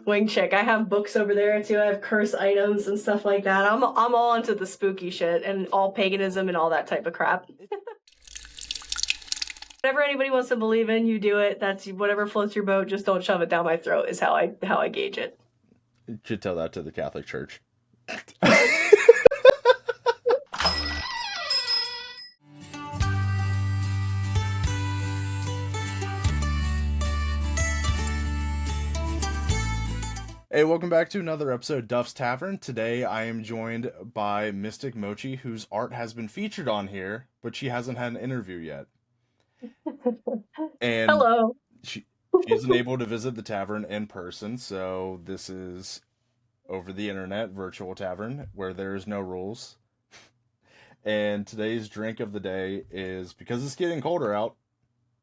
wing chick. I have books over there too. I have curse items and stuff like that. I'm all into the spooky shit and all paganism and all that type of crap. Whatever anybody wants to believe in, you do it. That's whatever floats your boat. Just don't shove it down my throat. Is how I gauge it. You should tell that to the Catholic Church. Hey, welcome back to another episode of Duff's Tavern. Today I am joined by Mystic Mochi, whose art has been featured on here, but she hasn't had an interview yet. And Hello. She isn't able to visit the tavern in person, so this is over the internet, virtual tavern, where there is no rules. And today's drink of the day is, because it's getting colder out,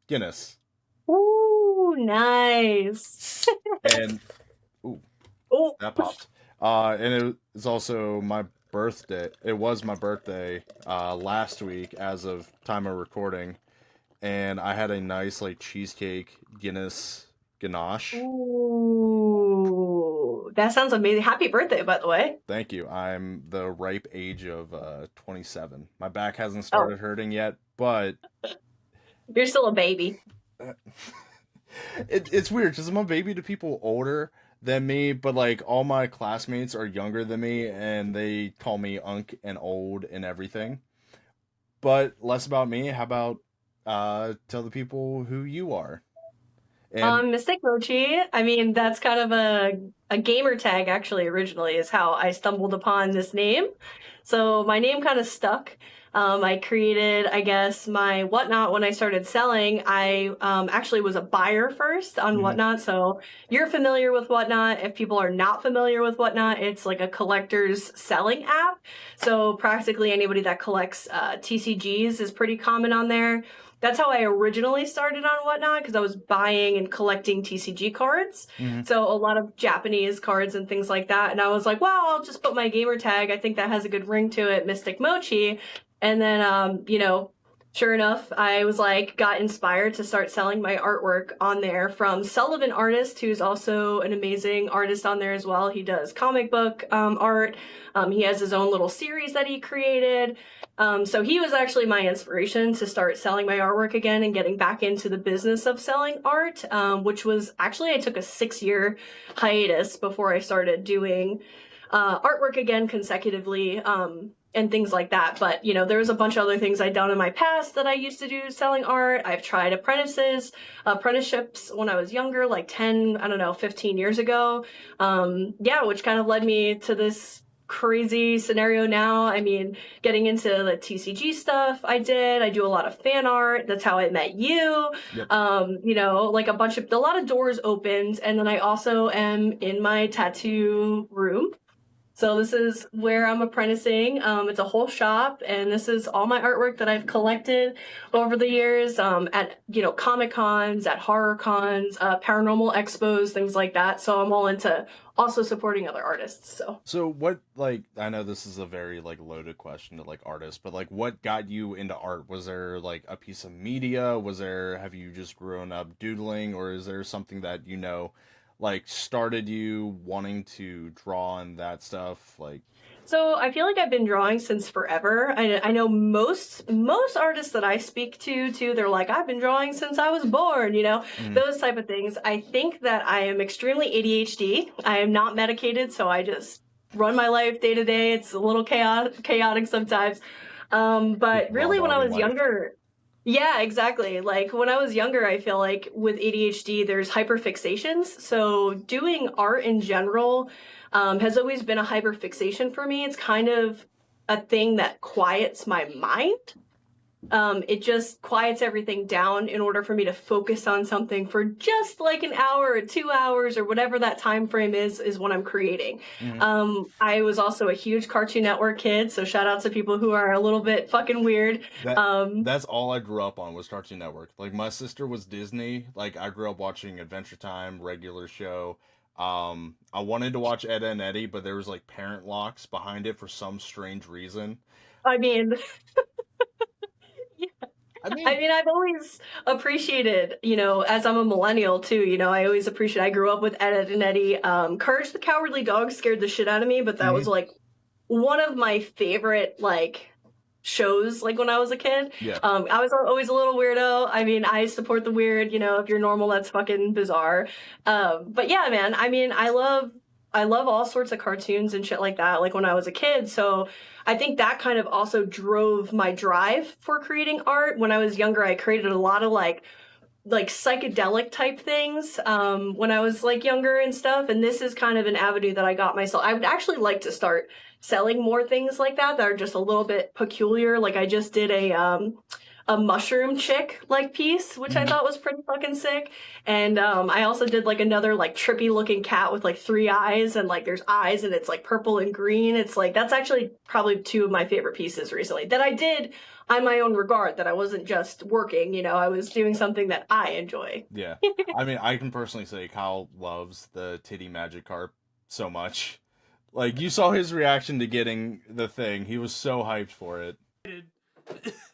Guinness. Ooh, nice. And that popped. And it was also my birthday. It was my birthday last week as of time of recording. And I had a nice cheesecake Guinness ganache. Ooh, that sounds amazing. Happy birthday, by the way. Thank you. I'm the ripe age of 27. My back hasn't started hurting yet, but you're still a baby. It's weird because I'm a baby to people older than me, but all my classmates are younger than me, and they call me unk and old and everything. But less about me. How about tell the people who you are? Mystic Mochi. I mean, that's kind of a gamer tag, actually, originally, is how I stumbled upon this name. So my name kind of stuck. I created, I guess, my Whatnot when I started selling. I actually was a buyer first on Whatnot. So you're familiar with Whatnot. If people are not familiar with Whatnot, it's like a collector's selling app. So practically anybody that collects TCGs is pretty common on there. That's how I originally started on Whatnot, because I was buying and collecting TCG cards. So a lot of Japanese cards and things like that. And I was like, well, I'll just put my gamer tag. I think that has a good ring to it, Mystic Mochi. And then, sure enough, I was got inspired to start selling my artwork on there from Sullivan Artist, who's also an amazing artist on there as well. He does comic book art. He has his own little series that he created. So he was actually my inspiration to start selling my artwork again and getting back into the business of selling art, which was actually, I took a 6-year hiatus before I started doing artwork again consecutively. And things like that. But, there was a bunch of other things I'd done in my past that I used to do selling art. I've tried apprenticeships when I was younger, 15 years ago. Which kind of led me to this crazy scenario now. I mean, getting into the TCG stuff I do a lot of fan art. That's how I met you. Yep. A lot of doors opened. And then I also am in my tattoo room. So this is where I'm apprenticing. It's a whole shop, and this is all my artwork that I've collected over the years at, Comic Cons, at horror cons, paranormal expos, things like that. So I'm all into also supporting other artists. So what, I know this is a very loaded question to artists, but what got you into art? Was there a piece of media? Have you just grown up doodling, or is there something that started you wanting to draw and that stuff? So I feel like I've been drawing since forever. I know most artists that I speak to too, they're like, I've been drawing since I was born, those type of things. I think that I am extremely ADHD. I am not medicated, so I just run my life day to day. It's a little chaotic sometimes. But really when I was younger, yeah, exactly. When I was younger, I feel like with ADHD, there's hyperfixations. So doing art in general has always been a hyperfixation for me. It's kind of a thing that quiets my mind. It just quiets everything down in order for me to focus on something for just an hour or 2 hours or whatever that time frame is when I'm creating. I was also a huge Cartoon Network kid, so shout out to people who are a little bit fucking weird. That's all I grew up on was Cartoon Network. My sister was Disney. I grew up watching Adventure Time, regular show. I wanted to watch Ed, and Eddie, but there was parent locks behind it for some strange reason. I mean... I I mean, mean, I've always appreciated, as I'm a millennial too, I always appreciate, I grew up with Ed, Ed and Eddie. Courage the Cowardly Dog scared the shit out of me, but that was mhm, like one of my favorite like shows like when I was a kid. yeah. I was always a little weirdo. I mean, I support the weird, if you're normal, that's fucking bizarre. But yeah, man, I mean, I love all sorts of cartoons and shit like that, like when I was a kid. So I think that kind of also drove my drive for creating art. When I was younger, I created a lot of like psychedelic type things when I was like younger and stuff. And this is kind of an avenue that I got myself. I would actually like to start selling more things like that are just a little bit peculiar. Like I just did a mushroom chick like piece, which I Mhm. thought was pretty fucking sick. And I also did like another like trippy looking cat with like three eyes and like there's eyes and it's like purple and green. It's like that's actually probably two of my favorite pieces recently that I did on my own regard, that I wasn't just working, I was doing something that I enjoy. Yeah. I mean, I can personally say Kyle loves the titty magic carp so much. Like, you saw his reaction to getting the thing. He was so hyped for it.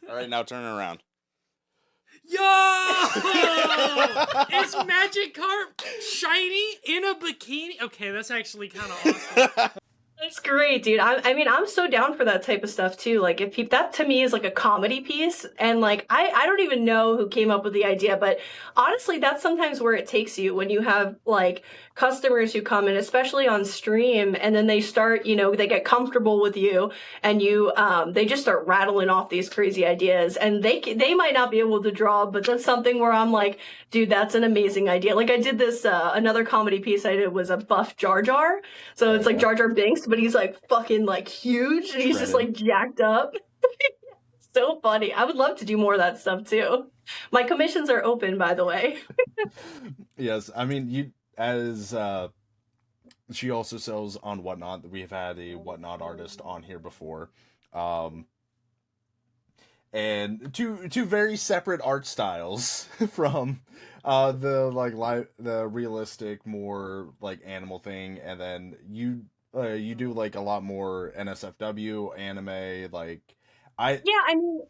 All right, now turn it around. Yo! Is Magikarp shiny in a bikini? Okay, that's actually kind of awesome. That's great, dude. I mean, I'm so down for that type of stuff too. Like, if people, that to me is like a comedy piece, and like, I don't even know who came up with the idea, but honestly, that's sometimes where it takes you when you have like customers who come in, especially on stream, and then they start, they get comfortable with you, and they just start rattling off these crazy ideas, and they might not be able to draw, but that's something where I'm like, dude, that's an amazing idea. Like, I did this another comedy piece I did was a buff Jar Jar. So it's like Jar Jar Binks, but he's like fucking like huge and he's just like jacked up. So funny. I would love to do more of that stuff too. My commissions are open, by the way. Yes, I mean, you as she also sells on Whatnot. We've had a Whatnot artist on here before. Um and two very separate art styles from the realistic, more like animal thing, and then you do like a lot more NSFW anime. Like I Yeah, I mean,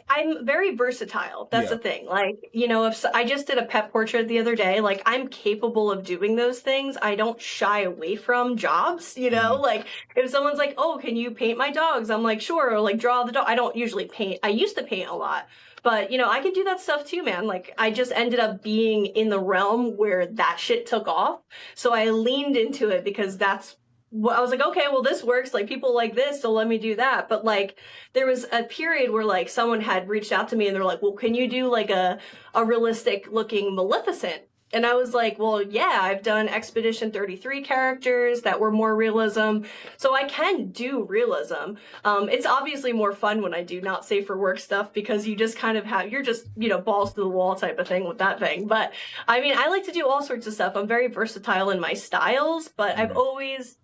I'm very versatile. That's yeah. the thing. Like, if I just did a pet portrait the other day, like I'm capable of doing those things. I don't shy away from jobs, Mhm. Like if someone's like, "Oh, can you paint my dogs?" I'm like, "Sure," or like draw the dog. I don't usually paint. I used to paint a lot. But, I can do that stuff too, man. Like I just ended up being in the realm where that shit took off. So I leaned into it because that's I was like, okay, well, this works. Like people like this, so let me do that. But like there was a period where like someone had reached out to me and they're like, well, can you do like a realistic looking Maleficent? And I was like, well, yeah, I've done Expedition 33 characters that were more realism. So I can do realism. It's obviously more fun when I do not safe for work stuff because you just kind of you're just, balls to the wall type of thing with that thing. But I mean, I like to do all sorts of stuff. I'm very versatile in my styles, but I've Mhm. always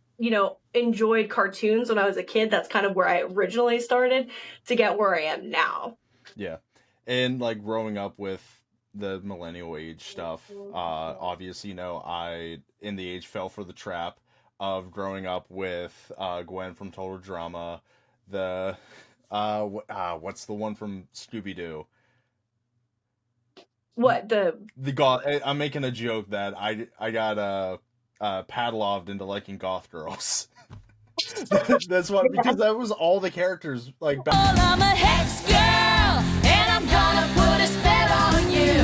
enjoyed cartoons when I was a kid. That's kind of where I originally started to get where I am now. Yeah. And like growing up with the millennial age stuff, obviously, I in the age fell for the trap of growing up with Gwen from Total Drama, the what's the one from Scooby Doo? What the The goth. I'm making a joke that I got Pavloved into liking goth girls. That's what, because that was all the characters like back. Well, I'm a hex girl, and I'm gonna put a spell on you.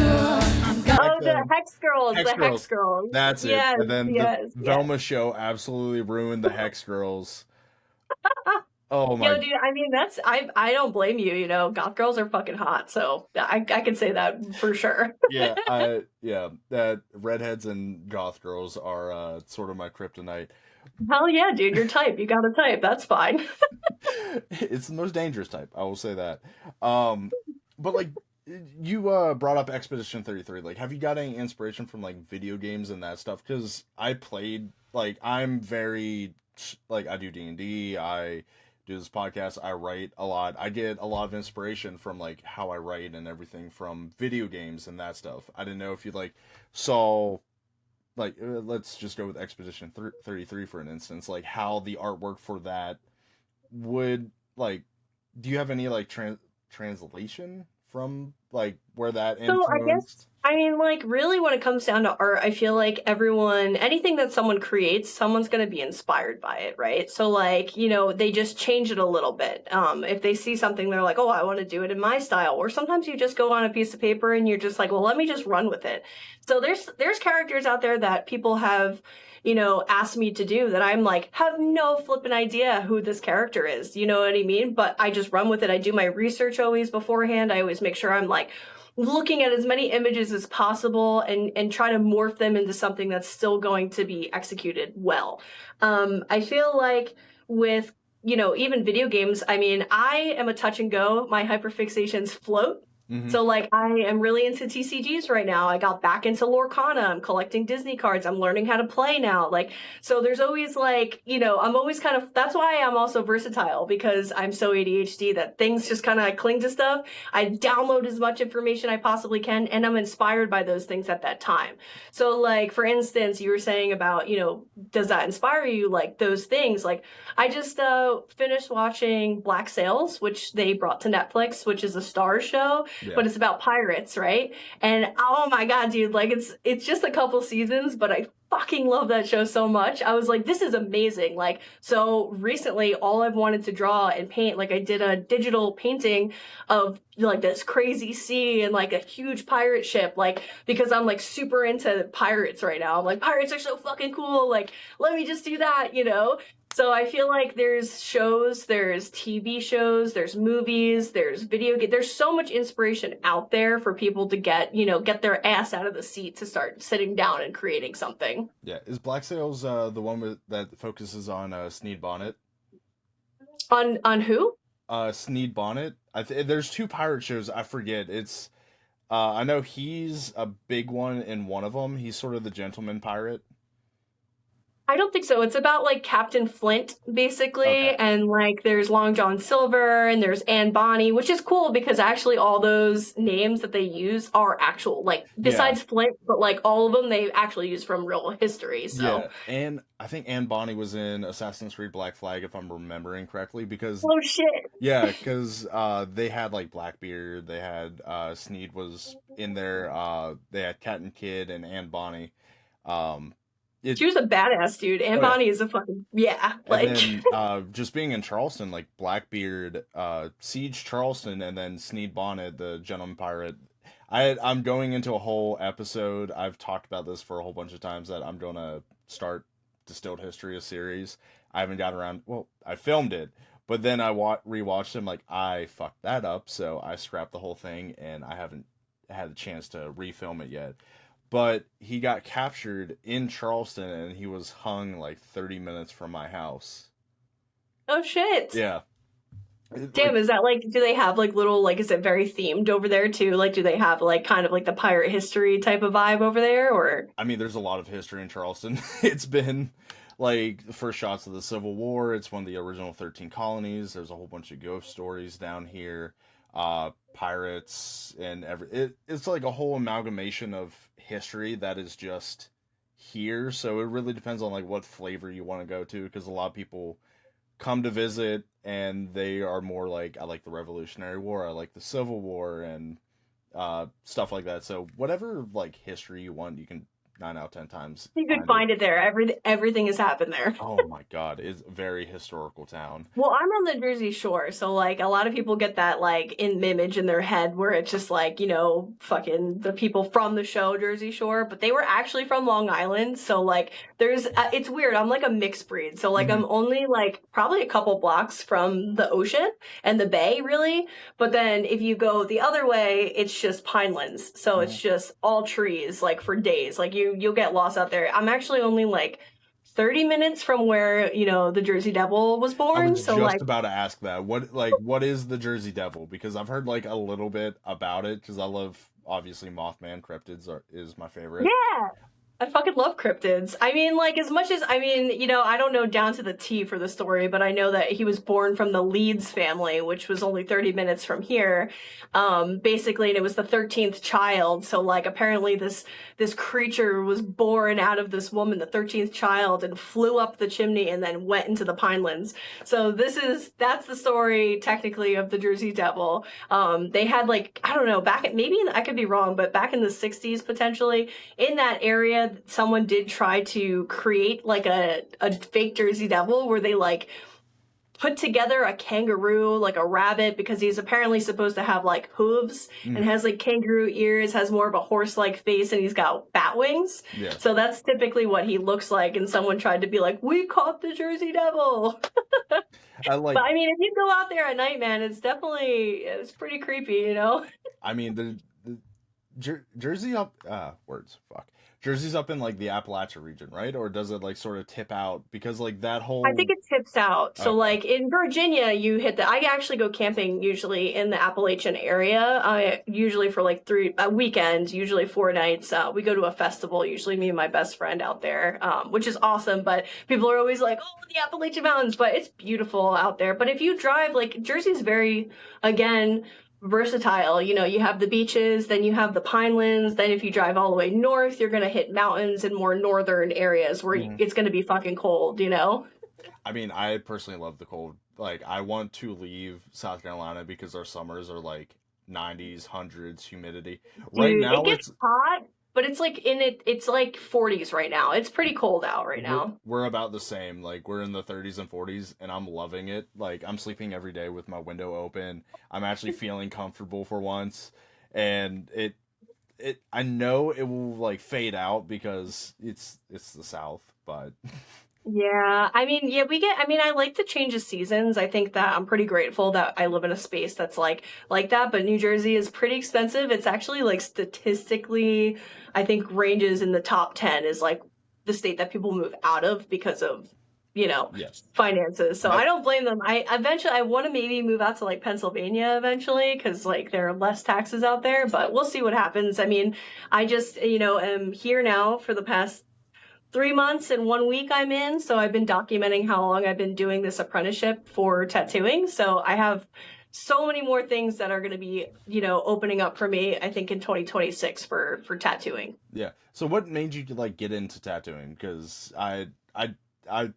I'm gonna Back Oh, the then. Hex Girls, Hex the Hex Girls. Girls. That's it. Yes, And then the yes, yes. Velma show absolutely ruined the Hex Girls. Oh Yo, my. dude, I mean I don't blame you, goth girls are fucking hot, so I can say that for sure. Yeah, that redheads and goth girls are sort of my kryptonite. Hell yeah, dude, you're type. You got a type. That's fine. It's the most dangerous type, I will say that. But like you brought up Expedition 33. Like, have you got any inspiration from like video games and that stuff? Because I played, like, I'm very like, I do D&D, I do this podcast, I write a lot. I get a lot of inspiration from like how I write and everything from video games and that stuff. I didn't know if you like saw, like, let's just go with Expedition 33 for an instance, like how the artwork for that would, like, do you have any like translation from like where that So I guess, influenced? I mean, like, really, when it comes down to art, I feel like everyone, anything that someone creates, someone's going to be inspired by it, right? So, like, they just change it a little bit. If they see something, they're like, oh, I want to do it in my style. Or sometimes you just go on a piece of paper and you're just like, well, let me just run with it. So there's characters out there that people have, asked me to do that I'm like, have no flipping idea who this character is. You know what I mean? But I just run with it. I do my research always beforehand. I always make sure I'm like, looking at as many images as possible and try to morph them into something that's still going to be executed well. I feel like with, even video games, I mean, I am a touch and go. My hyperfixations float. Mm-hmm. So, like, I am really into TCGs right now. I got back into Lorcana. I'm collecting Disney cards. I'm learning how to play now. Like, so there's always, like, I'm always kind of, that's why I'm also versatile, because I'm so ADHD that things just kind of cling to stuff. I download as much information I possibly can, and I'm inspired by those things at that time. So, like, for instance, you were saying about, does that inspire you? Like, those things. Like, I just finished watching Black Sails, which they brought to Netflix, which is a Starz show. Yeah. But it's about pirates, right? And oh my god, dude, like it's just a couple seasons, but I fucking love that show so much. I was like, this is amazing. Like, so recently all I've wanted to draw and paint, like I did a digital painting of like this crazy sea and like a huge pirate ship, like because I'm like super into pirates right now. I'm like, pirates are so fucking cool. Like, let me just do that, So I feel like there's shows, there's TV shows, there's movies, there's video games. There's so much inspiration out there for people to get their ass out of the seat to start sitting down and creating something. Yeah, is Black Sails the one that focuses on Sneed Bonnet? On who? Sneed Bonnet. There's two pirate shows. I forget. It's I know he's a big one in one of them. He's sort of the gentleman pirate. I don't think so. It's about like Captain Flint, basically, Okay. and like there's Long John Silver and there's Anne Bonny, which is cool because actually all those names that they use are actual, like besides Flint, but like all of them they actually use from real history. So Yeah, and I think Anne Bonny was in Assassin's Creed Black Flag, if I'm remembering correctly, because oh shit. yeah, because they had like Blackbeard, they had Sneed was in there, they had Cat and Kid and Anne Bonny. She was a badass, dude. Anne Bonny is a fucking like. And then just being in Charleston, like Blackbeard, Siege Charleston, and then Sneed Bonnet, the gentleman pirate. I'm going into a whole episode. I've talked about this for a whole bunch of times that I'm going to start Distilled History, a series. I haven't got around. Well, I filmed it, but then I rewatched it. I'm like, I fucked that up, so I scrapped the whole thing, and I haven't had a chance to refilm it yet. But he got captured in Charleston, and he was hung like 30 minutes from my house. Oh shit. Yeah. Damn, is that like, do they have like little, like, is it very themed over there too? Like, do they have like kind of like the pirate history type of vibe over there, or? I mean, there's a lot of history in Charleston. It's been like the first shots of the Civil War. It's one of the original 13 colonies. There's a whole bunch of ghost stories down here. Pirates and it's like a whole amalgamation of history that is just here. So it really depends on like what flavor you want to go to, because a lot of people come to visit and they are more like, I like the Revolutionary War, I like the Civil War, and stuff like that. So whatever like history you want, you can 9 out of 10 times You could find it there. Everything has happened there. Oh my god, it's a very historical town. Well, I'm on the Jersey Shore, so like a lot of people get that like image in their head where it's just like, fucking the people from the show Jersey Shore, but they were actually from Long Island. So like there's it's weird. I'm like a mixed breed. So like I'm only like probably a couple blocks from the ocean and the bay, really. But then if you go the other way, it's just pinelands. So it's just all trees like for days. Like you'll get lost out there. I'm actually only like 30 minutes from where, the Jersey Devil was born. I was so just like about to ask that. What is the Jersey Devil? Because I've heard like a little bit about it, because I love, obviously, Mothman cryptids is my favorite. yeah. I fucking love cryptids. I mean, like, as much as, I mean, you know, I don't know down to the T for the story, but I know that he was born from the Leeds family, which was only 30 minutes from here. Basically, and it was the 13th child. So, like, apparently this creature was born out of this woman, the 13th child, and flew up the chimney and then went into the Pinelands. So that's the story, technically, of the Jersey Devil. They had, like, I don't know, I could be wrong, but back in the 60s, potentially, in that area, someone did try to create like a fake Jersey Devil where they like put together a kangaroo, like a rabbit, because he's apparently supposed to have like hooves and has like kangaroo ears, has more of a horse-like face, and he's got bat wings. Yeah. So that's typically what he looks like. And someone tried to be like, "We caught the Jersey Devil." But I mean, if you go out there at night, man, it's pretty creepy, you know? I mean, the Jersey up Jersey's up in like the Appalachia region, right? Or does it like sort of tip out because like that whole? I think it tips out. So, Okay. like in Virginia, I actually go camping usually in the Appalachian area. Usually for like weekends, usually 4 nights. We go to a festival. Usually, me and my best friend out there, which is awesome. But people are always like, "Oh, the Appalachian Mountains," but it's beautiful out there. But if you drive, like Jersey's very, again, versatile. You know, you have the beaches, then you have the Pinelands, then if you drive all the way north, you're going to hit mountains and more northern areas where it's going to be fucking cold, you know? I mean, I personally love the cold. Like, I want to leave South Carolina because our summers are like 90s, hundreds, humidity. Right Dude, now, it gets hot, but it's like it's like 40s right now. It's pretty cold out right now. We're about the same. Like, we're in the 30s and 40s, and I'm loving it. Like, I'm sleeping every day with my window open. I'm actually feeling comfortable for once, and I know it will like fade out because it's the South, but Yeah, I mean, I like the change of seasons. I think that I'm pretty grateful that I live in a space that's like that, but New Jersey is pretty expensive. It's actually like statistically, I think ranges in the top 10 is like the state that people move out of because of, you know, yes. finances. So I don't blame them. I want to maybe move out to like Pennsylvania eventually because like there are less taxes out there, but we'll see what happens. I mean, I just, am here now for the past 3 months and 1 week I'm in. So I've been documenting how long I've been doing this apprenticeship for tattooing. So I have so many more things that are going to be, opening up for me, I think in 2026 for tattooing. Yeah. So what made you like get into tattooing? Because I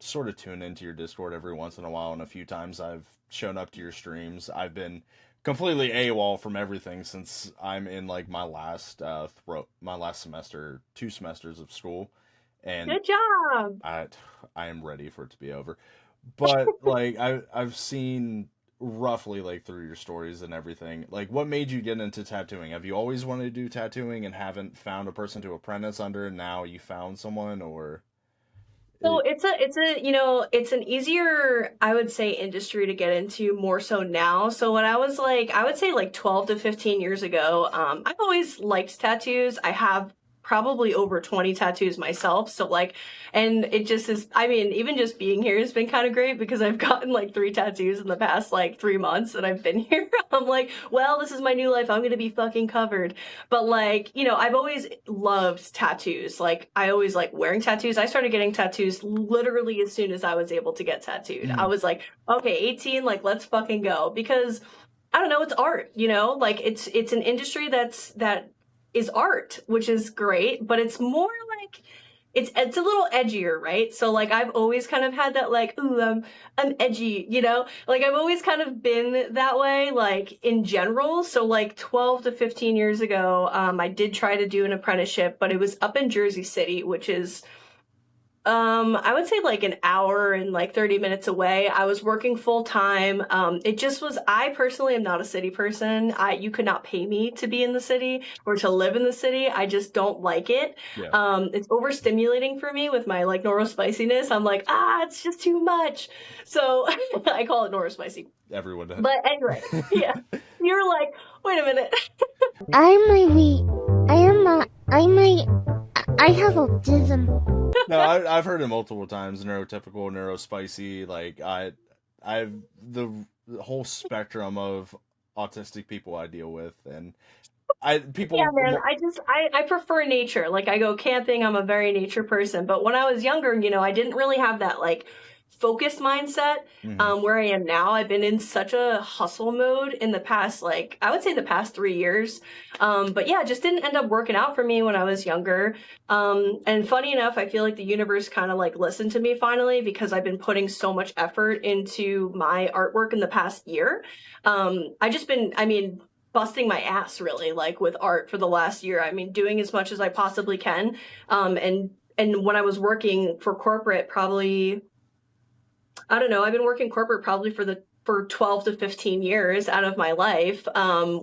sort of tune into your Discord every once in a while, and a few times I've shown up to your streams. I've been completely AWOL from everything since I'm in like my last semester, 2 semesters of school. And good job. I am ready for it to be over. But like I've seen roughly like through your stories and everything. Like, what made you get into tattooing? Have you always wanted to do tattooing and haven't found a person to apprentice under, and now you found someone? Or so it's an easier, I would say, industry to get into more so now. So when I was like, I would say like 12 to 15 years ago, I've always liked tattoos. I have probably over 20 tattoos myself. So like, and it just is, I mean, even just being here has been kind of great because I've gotten like 3 tattoos in the past like 3 months that I've been here. I'm like, well, this is my new life. I'm going to be fucking covered. But like, I've always loved tattoos. Like I always like wearing tattoos. I started getting tattoos literally as soon as I was able to get tattooed. I was like, okay, 18, like let's fucking go, because I don't know, it's art, like it's an industry that is art, which is great, but it's more like it's a little edgier, right? So like I've always kind of had that like, ooh, I'm edgy, like I've always kind of been that way, like in general. So like 12 to 15 years ago, I did try to do an apprenticeship, but it was up in Jersey City, which is I would say like an hour and like 30 minutes away. I was working full time. It just was, I personally am not a city person. You could not pay me to be in the city or to live in the city. I just don't like it. Yeah. It's overstimulating for me with my like neurospiciness. I'm like, it's just too much. So I call it neurospicy. Everyone does. But anyway, yeah. You're like, wait a minute. I have autism. No, I've heard it multiple times. Neurotypical, neurospicy. Like I've the whole spectrum of autistic people I deal with, and Yeah, man, I prefer nature. Like I go camping, I'm a very nature person. But when I was younger, I didn't really have that like focused mindset Mhm. where I am now. I've been in such a hustle mode in the past, like I would say the past 3 years. But yeah, it just didn't end up working out for me when I was younger. And funny enough, I feel like the universe kind of like listened to me finally because I've been putting so much effort into my artwork in the past year. I just been, I mean, busting my ass really like with art for the last year. I mean, doing as much as I possibly can. And when I was working for corporate, probably I don't know, I've been working corporate probably for 12 to 15 years out of my life,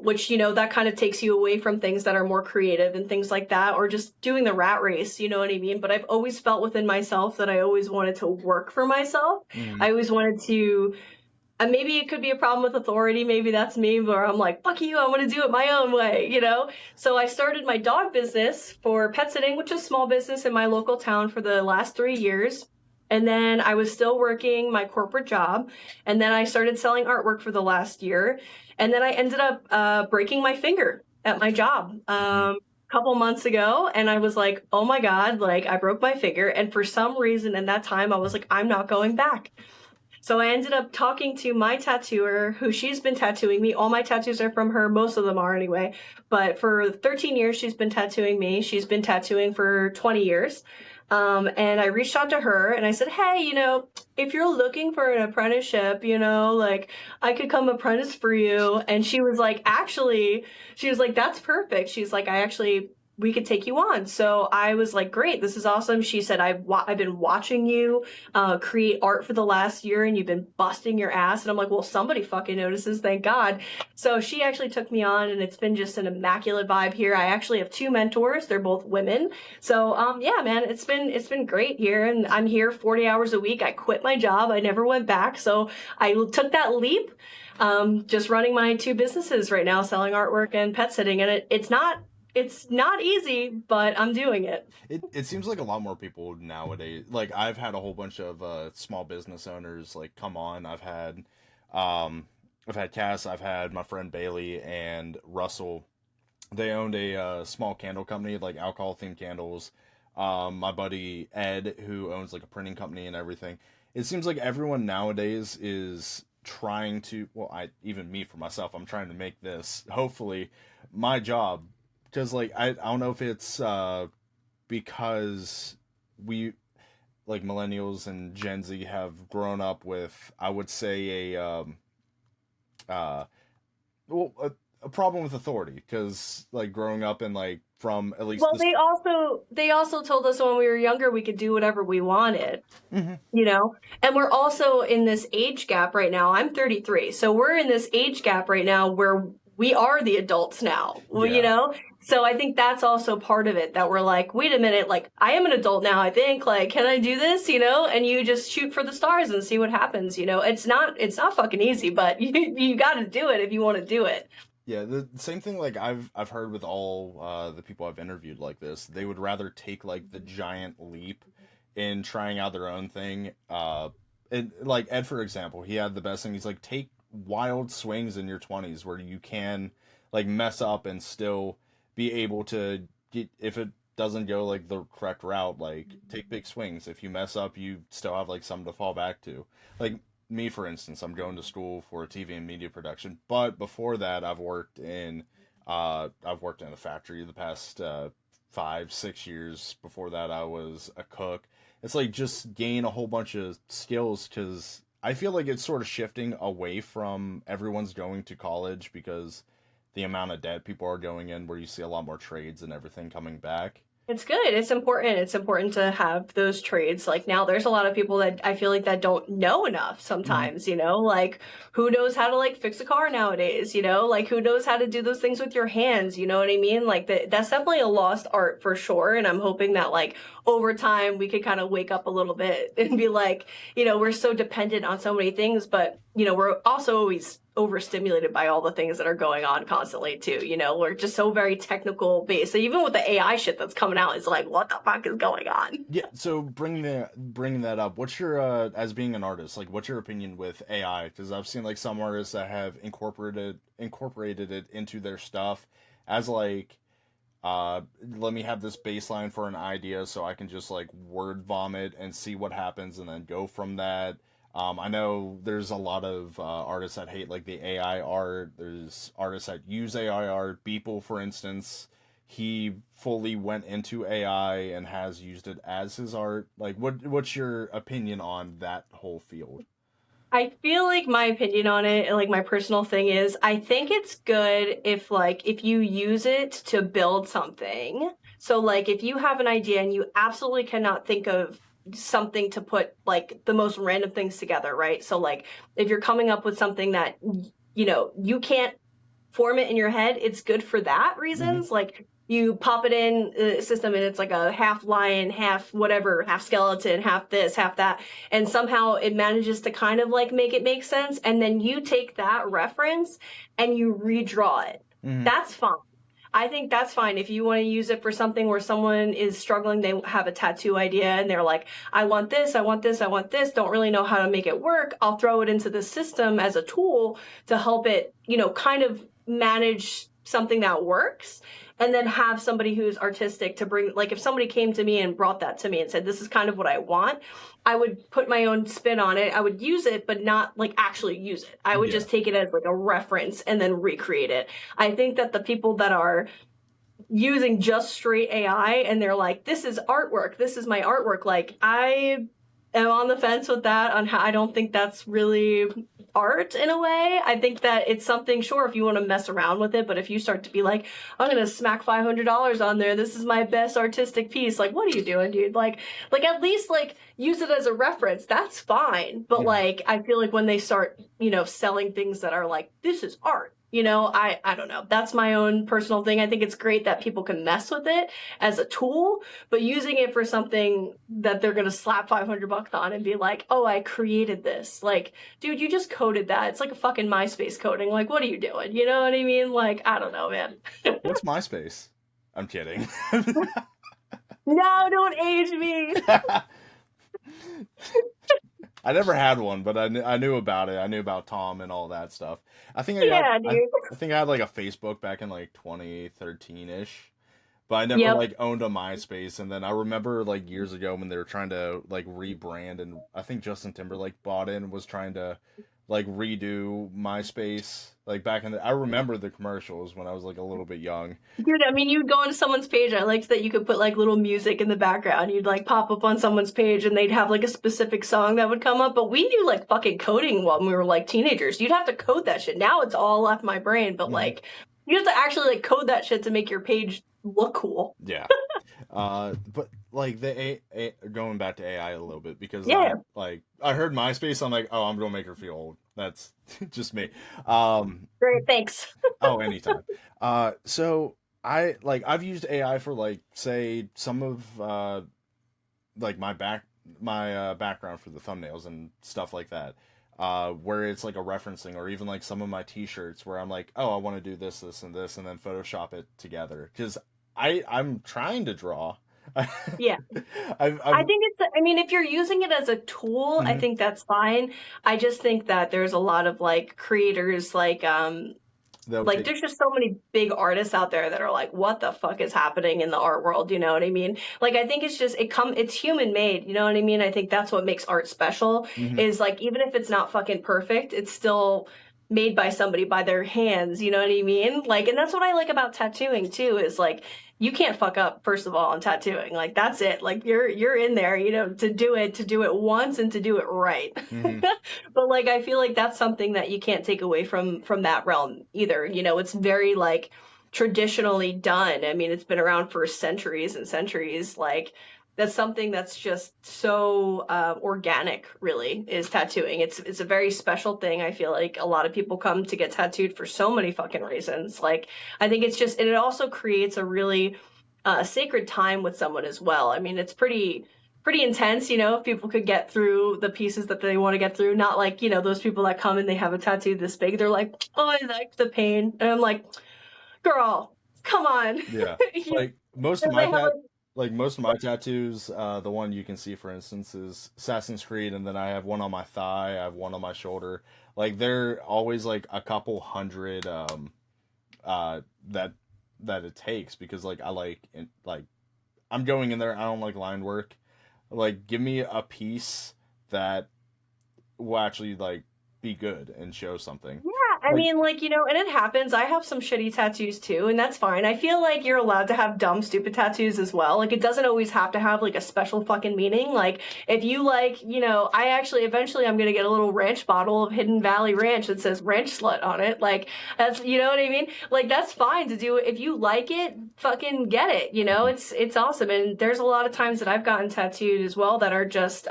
which, that kind of takes you away from things that are more creative and things like that, or just doing the rat race, you know what I mean? But I've always felt within myself that I always wanted to work for myself. Mhm. I always wanted to and maybe it could be a problem with authority. Maybe that's me, where I'm like, fuck you, I want to do it my own way. So I started my dog business for pet sitting, which is a small business in my local town for the last 3 years. And then I was still working my corporate job. And then I started selling artwork for the last year. And then I ended up breaking my finger at my job. Couple months ago, and I was like, oh my God, like I broke my finger. And for some reason in that time, I was like, I'm not going back. So I ended up talking to my tattooer, who she's been tattooing me. All my tattoos are from her. Most of them are anyway. But for 13 years, she's been tattooing me. She's been tattooing for 20 years. And I reached out to her and I said, hey, if you're looking for an apprenticeship, like I could come apprentice for you. And she was like, that's perfect. She's like, we could take you on. So I was like, great, this is awesome. She said, I've been watching you create art for the last year and you've been busting your ass. And I'm like, well, somebody fucking notices, thank God. So she actually took me on and it's been just an immaculate vibe here. I actually have 2 mentors. They're both women. So yeah, man, it's been great here. And I'm here 40 hours a week. I quit my job. I never went back. So I took that leap. Just running my 2 businesses right now, selling artwork and pet sitting. And it's not easy, but I'm doing it. It seems like a lot more people nowadays. Like I've had a whole bunch of small business owners like come on. I've had Cass, I've had my friend Bailey and Russell. They owned a small candle company, like alcohol themed candles. My buddy Ed, who owns like a printing company and everything. It seems like everyone nowadays is trying to. Well, even me for myself, I'm trying to make this hopefully my job. Because like I don't know if it's because we like millennials and Gen Z have grown up with, I would say, uh well a problem with authority, because like growing up in like from at least Well, they also told us when we were younger we could do whatever we wanted. And we're also in this age gap right now. I'm 33, so we're in this age gap right now where we are the adults now. Yeah. So I think that's also part of it, that we're like, wait a minute, like I am an adult now, I think, like, can I do this? And you just shoot for the stars and see what happens. It's not fucking easy, but you got to do it if you want to do it. Yeah, the same thing like I've heard with all the people I've interviewed like this. They would rather take like the giant leap in trying out their own thing. And like Ed, for example, he had the best thing. He's like, take wild swings in your 20s where you can like mess up and still be able to get, if it doesn't go like the correct route, like take big swings. If you mess up, you still have like something to fall back to. Like me, for instance, I'm going to school for TV and media production, but before that, I've worked in a factory the past 5-6 years. Before that, I was a cook. It's like just gain a whole bunch of skills, because I feel like it's sort of shifting away from everyone's going to college because the amount of debt people are going in, where you see a lot more trades and everything coming back. It's good. It's important. It's important to have those trades. Like now there's a lot of people that I feel like that don't know enough sometimes, like who knows how to like fix a car nowadays, like who knows how to do those things with your hands, you know what I mean? Like that's definitely a lost art for sure. And I'm hoping that like over time we could kind of wake up a little bit and be like, we're so dependent on so many things, but we're also always overstimulated by all the things that are going on constantly too. We're just so very technical based. So even with the AI shit that's coming out, it's like, what the fuck is going on? Yeah. So bringing that up, what's your as being an artist, like what's your opinion with AI? Because I've seen like some artists that have incorporated it into their stuff, as like let me have this baseline for an idea so I can just like word vomit and see what happens and then go from that. I know there's a lot of artists that hate like the AI art. There's artists that use AI art. Beeple, for instance, he fully went into AI and has used it as his art. Like, what's your opinion on that whole field? I feel like my opinion on it, and like my personal thing is, I think it's good if you use it to build something. So like if you have an idea and you absolutely cannot think of something to put like the most random things together, right? So like if you're coming up with something that you can't form it in your head, it's good for that reasons. Like you pop it in the system and it's like a half lion, half whatever, half skeleton, half this, half that. And somehow it manages to kind of like make it make sense. And then you take that reference and you redraw it. That's fine. I think that's fine. If you want to use it for something where someone is struggling, they have a tattoo idea and they're like, I want this, I want this, I want this, don't really know how to make it work. I'll throw it into the system as a tool to help it, kind of manage something that works. And then have somebody who's artistic to bring, like if somebody came to me and brought that to me and said, this is kind of what I want, I would put my own spin on it. I would use it, but not like actually use it. I would just take it as like a reference and then recreate it. I think that the people that are using just straight AI and they're like, this is artwork, this is my artwork, like I am on the fence with that on how I don't think that's really art in a way. I think that it's something, sure, if you want to mess around with it, but if you start to be like, I'm going to smack $500 on there, this is my best artistic piece, like, what are you doing, dude? Like at least like use it as a reference. That's fine. But like, I feel like when they start, selling things that are like, this is art, I don't know. That's my own personal thing. I think it's great that people can mess with it as a tool, but using it for something that they're going to slap $500 on and be like, oh, I created this. Like, dude, you just coded that. It's like a fucking MySpace coding. Like, what are you doing? You know what I mean? Like, I don't know, man. What's MySpace? I'm kidding. No, don't age me. I never had one, but I knew about it. I knew about Tom and all that stuff. I think dude. I think I had like a Facebook back in like 2013-ish. But I never like owned a MySpace, and then I remember like years ago when they were trying to like rebrand, and I think Justin Timberlake bought in, was trying to like redo MySpace. Like back in I remember the commercials when I was like a little bit young. Dude, I mean, you'd go into someone's page. I liked that you could put like little music in the background. You'd like pop up on someone's page and they'd have like a specific song that would come up. But we knew like fucking coding when we were like teenagers. You'd have to code that shit. Now it's all left my brain, but like you have to actually like code that shit to make your page look cool. Yeah. But like going back to AI a little bit, because I heard MySpace, I'm like, oh, I'm gonna make her feel old. That's just me. Great, thanks. Oh, anytime. So I've used AI for like say some of like my background for the thumbnails and stuff like that. Where it's like a referencing, or even like some of my t-shirts where I'm like, oh, I want to do this, this, and this, and then Photoshop it together. Because I'm trying to draw. Yeah. I think if you're using it as a tool, I think that's fine. I just think that there's a lot of like creators there's just so many big artists out there that are like, what the fuck is happening in the art world? You know what I mean? Like, I think it's just, it's human made. You know what I mean? I think that's what makes art special is like, even if it's not fucking perfect, it's still made by somebody, by their hands. You know what I mean? Like, and that's what I like about tattooing too, is like, you can't fuck up, first of all, on tattooing. Like, that's it. Like, you're in there, to do it once and to do it right. But like, I feel like that's something that you can't take away from that realm either. It's very like traditionally done. I mean, it's been around for centuries and centuries. Like, that's something that's just so organic, really, is tattooing. It's a very special thing. I feel like a lot of people come to get tattooed for so many fucking reasons. Like, I think it's just, and it also creates a really sacred time with someone as well. I mean, it's pretty intense, if people could get through the pieces that they want to get through. Not like, those people that come and they have a tattoo this big. They're like, oh, I like the pain. And I'm like, girl, come on. Yeah. Like most of my tattoos, the one you can see, for instance, is Assassin's Creed, and then I have one on my thigh, I have one on my shoulder. Like, they're always like a couple hundred that that it takes, because like like I'm going in there, I don't like line work. Like, give me a piece that will actually like be good and show something. Yeah, I Like, mean, like, and it happens. I have some shitty tattoos too, and that's fine. I feel like you're allowed to have dumb, stupid tattoos as well. Like, it doesn't always have to have like a special fucking meaning. Like, if you like, I actually eventually I'm gonna get a little ranch bottle of Hidden Valley Ranch that says ranch slut on it. Like, that's, you know what I mean? Like, that's fine to do. If you like it, fucking get it. It's awesome. And there's a lot of times that I've gotten tattooed as well that are just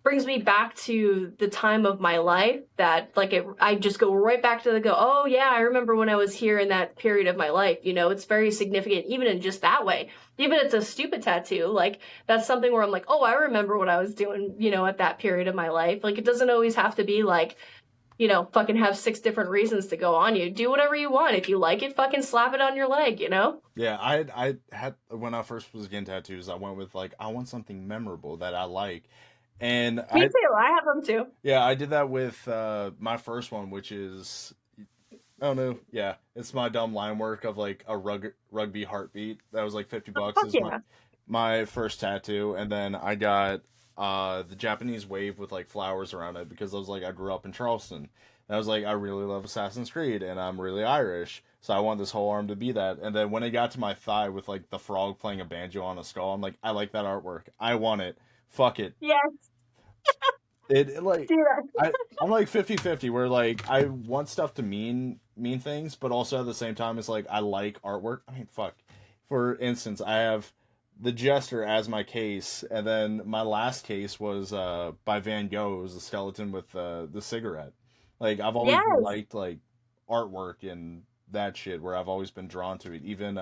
brings me back to the time of my life that I just go right back to oh yeah, I remember when I was here in that period of my life. It's very significant even in just that way. Even if it's a stupid tattoo, like that's something where I'm like, oh, I remember what I was doing, at that period of my life. Like, it doesn't always have to be like, fucking have 6 different reasons to go on you. Do whatever you want. If you like it, fucking slap it on your leg, yeah, I had when I first was getting tattoos, I went with like, I want something memorable that I like. And Me too. I have them too. yeah, I did that with my first one, which is, I don't know, yeah, it's my dumb line work of like a rugby heartbeat. That was like $50 Fuck is yeah. my first tattoo. And then I got the Japanese wave with like flowers around it, because I was like, I grew up in Charleston. And I was like, I really love Assassin's Creed and I'm really Irish, so I want this whole arm to be that. And then when it got to my thigh with like the frog playing a banjo on a skull, I'm like, I like that artwork. I want it. Fuck it. Yes. It like, Do that. I'm like 50-50, where like I want stuff to mean things, but also at the same time it's like I like artwork. I mean, fuck. For instance, I have the Jester as my case, and then my last case was by Van Gogh. It was a skeleton with the cigarette. Like, I've always Yes. liked like artwork and that shit, where I've always been drawn to it. Even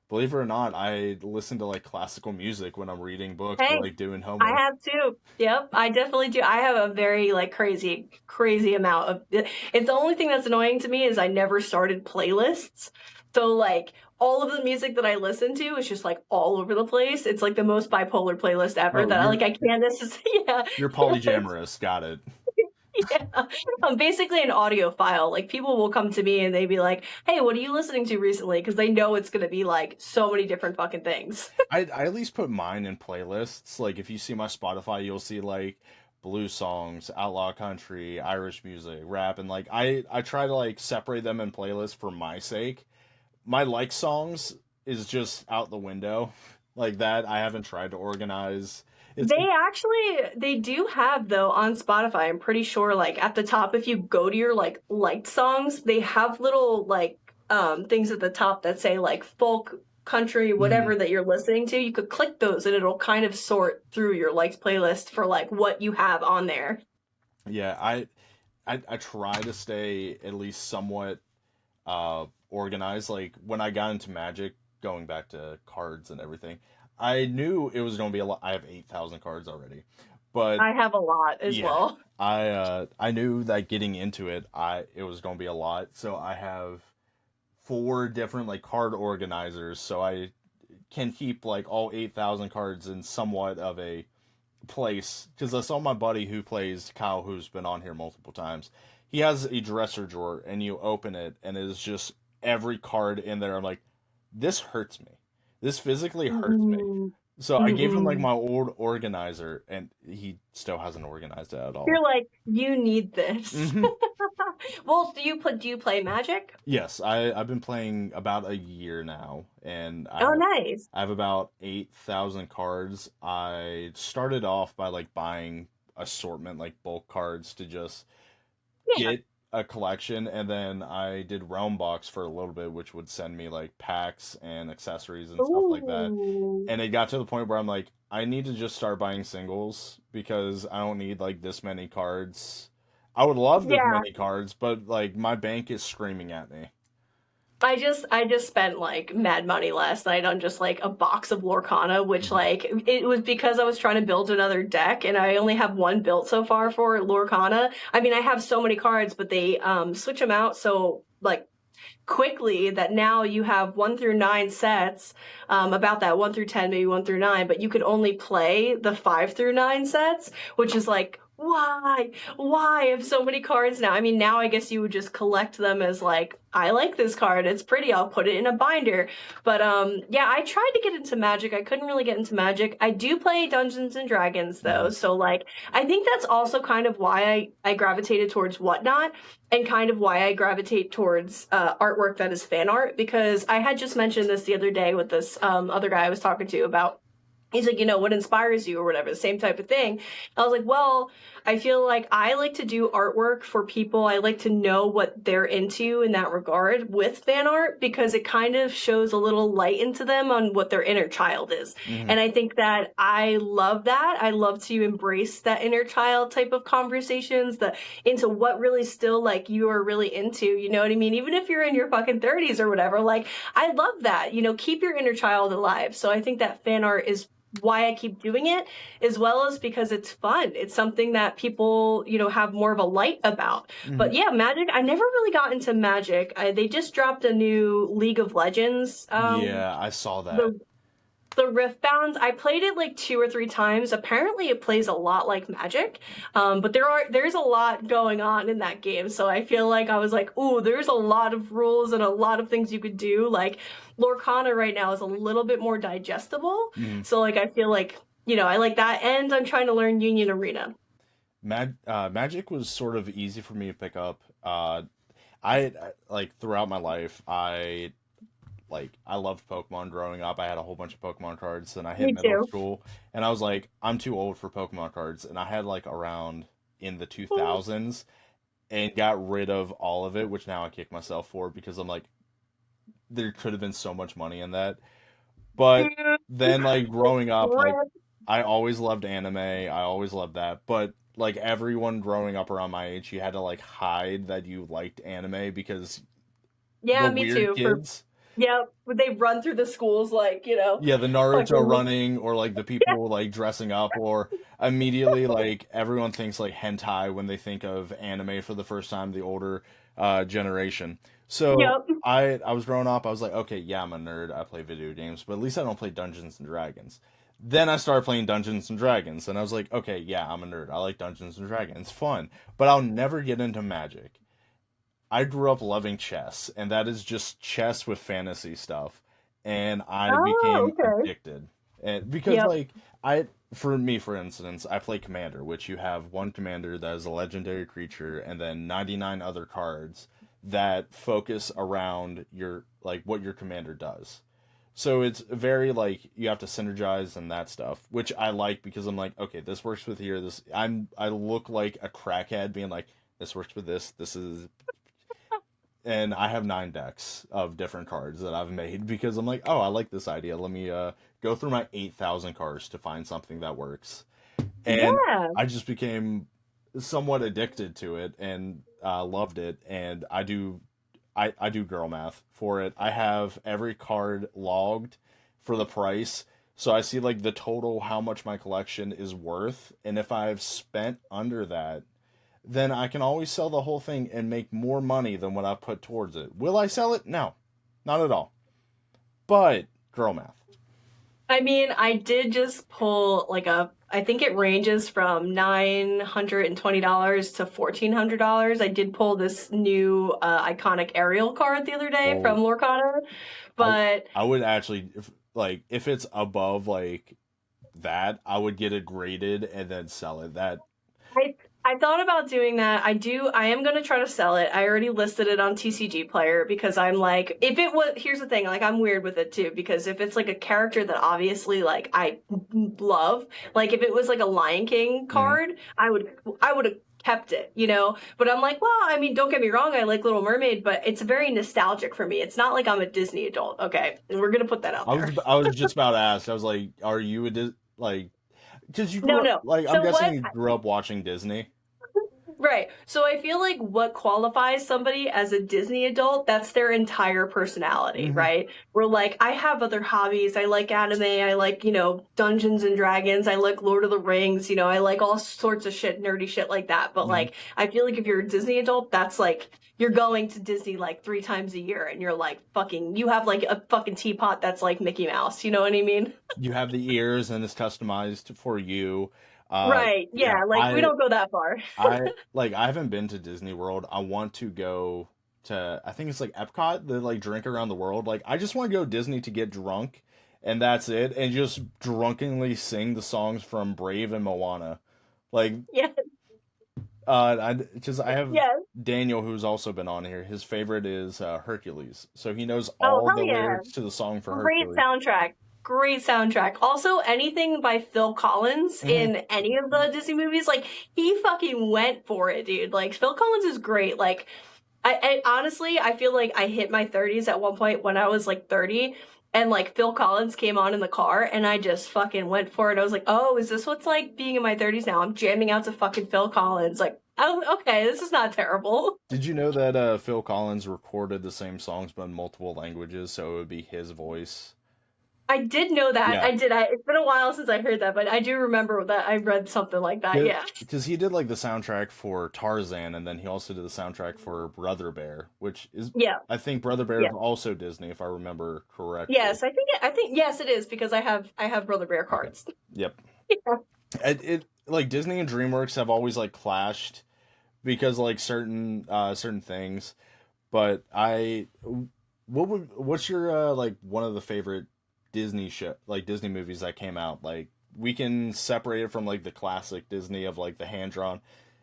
believe it or not, I listen to like classical music when I'm reading books Hey, or like doing homework. I have too. Yep, I definitely do. I have a very like crazy amount of. It's the only thing that's annoying to me is I never started playlists. So like all of the music that I listen to is just like all over the place. It's like the most bipolar playlist ever Oh, that I can't necessarily. Yeah. You're polyamorous. Got it. Yeah. I'm basically an audiophile. Like, people will come to me and they be like, hey, what are you listening to recently? Because they know it's going to be like so many different fucking things. I at least put mine in playlists. Like, if you see my Spotify, you'll see like blues songs, outlaw country, Irish music, rap, and like I try to like separate them in playlists for my sake. My like songs is just out the window. Like, that I haven't tried to organize. It's They do have, though, on Spotify, I'm pretty sure, like at the top, if you go to your like liked songs, they have little like things at the top that say like folk, country, whatever that you're listening to. You could click those and it'll kind of sort through your liked playlist for like what you have on there. yeah, I try to stay at least somewhat organized. Like, when I got into Magic, going back to cards and everything, I knew it was going to be a lot. I have 8,000 cards already, but I have a lot as yeah, well. I knew that getting into it, it was going to be a lot. So I have 4 different like card organizers, so I can keep like all 8,000 cards in somewhat of a place. Because I saw my buddy who plays Kyle, who's been on here multiple times. He has a dresser drawer, and you open it, and it is just every card in there. I'm like, this hurts me. This physically hurts me. So I gave him like my old organizer, and he still hasn't organized it at all. You're like, you need this. Mhm. Well, do you play Magic? Yes, I've been playing about a year now, and Oh, nice. I have about 8,000 cards. I started off by like buying assortment, like bulk cards, to just Yeah. get a collection, and then I did Realm Box for a little bit, which would send me like packs and accessories and stuff like that. Ooh. And it got to the point where I'm like, I need to just start buying singles, because I don't need like this many cards. I would love this Yeah. many cards, but like my bank is screaming at me. I just spent like mad money last night on just like a box of Lorcana, which like it was because I was trying to build another deck and I only have one built so far for Lorcana. I mean, I have so many cards, but they switch them out so like quickly that now you have 1 through 9 sets, about that 1 through 10, maybe 1 through 9, but you could only play the 5 through 9 sets, which is like Why I have so many cards now? I mean, now I guess you would just collect them as like, I like this card, it's pretty, I'll put it in a binder. But yeah, I tried to get into Magic. I couldn't really get into Magic. I do play Dungeons and Dragons though, so like I think that's also kind of why I gravitated towards Whatnot, and kind of why I gravitate towards artwork that is fan art, because I had just mentioned this the other day with this other guy I was talking to about. He's like, what inspires you or whatever, the same type of thing. I was like, well, I feel like I like to do artwork for people. I like to know what they're into in that regard with fan art, because it kind of shows a little light into them on what their inner child is. And I think that I love that. I love to embrace that inner child type of conversations, into what really still like you are really into, you know what I mean? Even if you're in your fucking 30s or whatever, like I love that, keep your inner child alive. So I think that fan art is why I keep doing it, as well as because it's fun. It's something that people, have more of a light about. But yeah, Magic, I never really got into Magic. They just dropped a new League of Legends. Yeah, I saw that. The Riftbound, I played it like 2 or 3 times. Apparently it plays a lot like Magic. But there's a lot going on in that game. So I feel like I was like, ooh, there's a lot of rules and a lot of things you could do. Like Lorcana right now is a little bit more digestible. So like I feel like, I like that, and I'm trying to learn Union Arena. Magic was sort of easy for me to pick up. I like throughout my life, I loved Pokemon growing up. I had a whole bunch of Pokemon cards, and I hit Me middle too. school, and I was like, I'm too old for Pokemon cards, and I had like around in the 2000s, and got rid of all of it, which now I kick myself for, because I'm like, there could have been so much money in that. But then like growing up, like I always loved anime. I always loved that. But like everyone growing up around my age, you had to like hide that you liked anime, because Yeah, the me weird too. kids. Yeah, they run through the schools like, Yeah, the Naruto fucking- running, or like the people like dressing up, or immediately like everyone thinks like hentai when they think of anime for the first time, the older generation. So Yep. I was growing up, I was like, okay, yeah, I'm a nerd, I play video games, but at least I don't play Dungeons and Dragons. Then I started playing Dungeons and Dragons, and I was like, okay, yeah, I'm a nerd, I like Dungeons and Dragons, it's fun, but I'll never get into Magic. I grew up loving chess, and that is just chess with fantasy stuff, and I became okay. addicted. And because Yep. like for instance, I play Commander, which you have one commander that is a legendary creature, and then 99 other cards that focus around your like what your commander does. So it's very like you have to synergize and that stuff, which I like, because I'm like, okay, this works with here. I look like a crackhead being like, this works with this. This is, and I have 9 decks of different cards that I've made, because I'm like, oh, I like this idea. Let me go through my 8,000 cards to find something that works. And Yeah. I just became somewhat addicted to it, and loved it. And I do girl math for it. I have every card logged for the price. So I see like the total, how much my collection is worth. And if I've spent under that, then I can always sell the whole thing and make more money than what I put towards it. Will I sell it? No, not at all. But girl math. I mean, I did just pull like I think it ranges from $920 to $1,400. I did pull this new iconic Ariel card the other day from Lorcana, but I would actually, if it's above like that, I would get it graded and then sell it. I thought about doing that. I am going to try to sell it. I already listed it on TCG Player, because I'm like, here's the thing, like I'm weird with it too, because if it's like a character that obviously like I love, like if it was like a Lion King card, I would have kept it, but I'm like, well, I mean, don't get me wrong, I like Little Mermaid, but it's very nostalgic for me. It's not like I'm a Disney adult. Okay, and we're going to put that out there. I was just about to ask. I was like, are you because you grew No. up, like, So I'm guessing what- you grew up watching Disney. Right. So I feel like what qualifies somebody as a Disney adult, that's their entire personality, right? Where like, I have other hobbies. I like anime. I like, Dungeons and Dragons. I like Lord of the Rings. I like all sorts of shit, nerdy shit like that. But like, I feel like if you're a Disney adult, that's like, you're going to Disney like 3 times a year, and you're like you have like a fucking teapot that's like Mickey Mouse. You know what I mean? You have the ears, and it's customized for you. Right. Yeah, Yeah, like we don't go that far. I haven't been to Disney World. I want to go to, I think it's like Epcot, the like drink around the world. Like I just want to go to Disney to get drunk and that's it, and just drunkenly sing the songs from Brave and Moana. Like Yeah. I have Yeah. Daniel, who's also been on here. His favorite is Hercules, so he knows Oh, all hell the yeah. lyrics to the song for Great Hercules. soundtrack. Great soundtrack. Also, anything by Phil Collins Mhm. in any of the Disney movies, like he fucking went for it, dude. Like Phil Collins is great. Like I honestly, I feel like I hit my 30s at one point when I was like 30, and like Phil Collins came on in the car, and I just fucking went for it. I was like, oh, is this what's like being in my 30s now? I'm jamming out to fucking Phil Collins. Like, oh, okay, this is not terrible. Did you know that Phil Collins recorded the same songs but in multiple languages, so it would be his voice? I did know that. Yeah. I did. It's been a while since I heard that, but I do remember that I read something like that. Yeah. Because he did like the soundtrack for Tarzan, and then he also did the soundtrack for Brother Bear, which is, Yeah. I think Brother Bear Yeah. is also Disney, if I remember correctly. Yes, I think yes, it is because I have Brother Bear cards. Okay. Yep. Yeah. It like Disney and DreamWorks have always like clashed because like certain things, but what's your like one of the favorite Disney movies that came out? Like we can separate it from like the classic Disney of like the hand drawn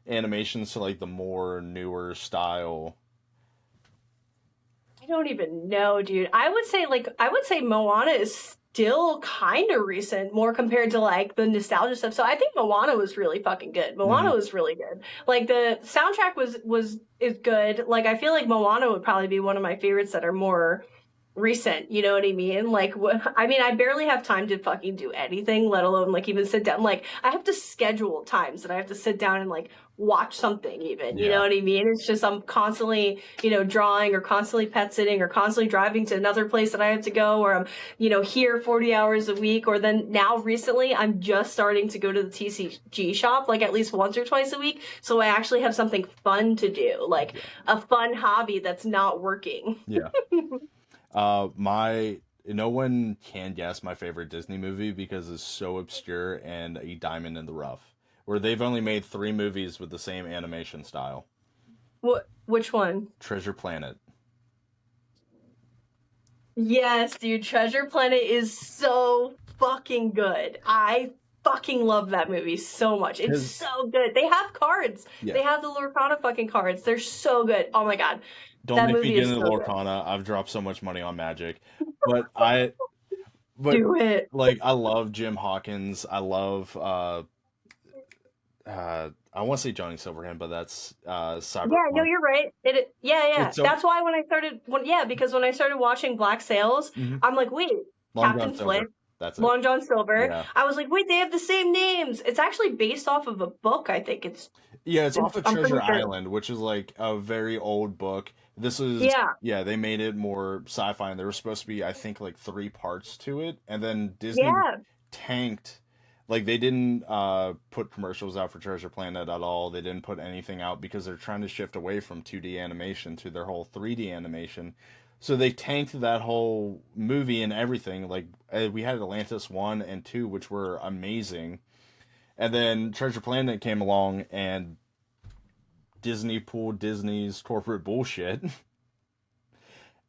animations to like the more newer style. I don't even know, dude. I would say Moana is still kind of recent, more compared to like the nostalgia stuff. So I think Moana was really fucking good. Moana was really good. Like the soundtrack is good. Like I feel like Moana would probably be one of my favorites that are more recent, you know what I mean? Like, I mean, I barely have time to fucking do anything, let alone like even sit down. Like, I have to schedule times that I have to sit down and like watch something, even, you know what I mean? It's just I'm constantly, drawing or constantly pet sitting or constantly driving to another place that I have to go, or I'm, here 40 hours a week, or then now recently I'm just starting to go to the TCG shop like at least once or twice a week. So I actually have something fun to do, like a fun hobby that's not working. Yeah. No one can guess my favorite Disney movie because it's so obscure and a diamond in the rough. Where they've only made 3 movies with the same animation style. Which one? Treasure Planet. Yes, dude, Treasure Planet is so fucking good. I fucking love that movie so much. It's so good. They have cards. Yeah. They have the Lorcana fucking cards. They're so good. Oh my god. Don't that make movie me get is into so Lorcana. I've dropped so much money on Magic. But Do it. Like I love Jim Hawkins. I love I want to say Johnny Silverhand, but that's Cyberpunk. Yeah, no, you're right. Yeah. So, That's why because when I started watching Black Sails, I'm like, wait, Long Captain John Silver. Flint, That's it. Long John Silver. Yeah. I was like, wait, they have the same names. It's actually based off of a book, I think. It's off of I'm pretty Treasure sure. Island, which is like a very old book. This is they made it more sci-fi, and there was supposed to be, I think, like 3 parts to it, and then Disney tanked. Like they didn't put commercials out for Treasure Planet at all. They didn't put anything out because they're trying to shift away from 2D animation to their whole 3D animation. So they tanked that whole movie and everything. Like we had Atlantis 1 and 2, which were amazing. And then Treasure Planet came along and Disney pulled Disney's corporate bullshit.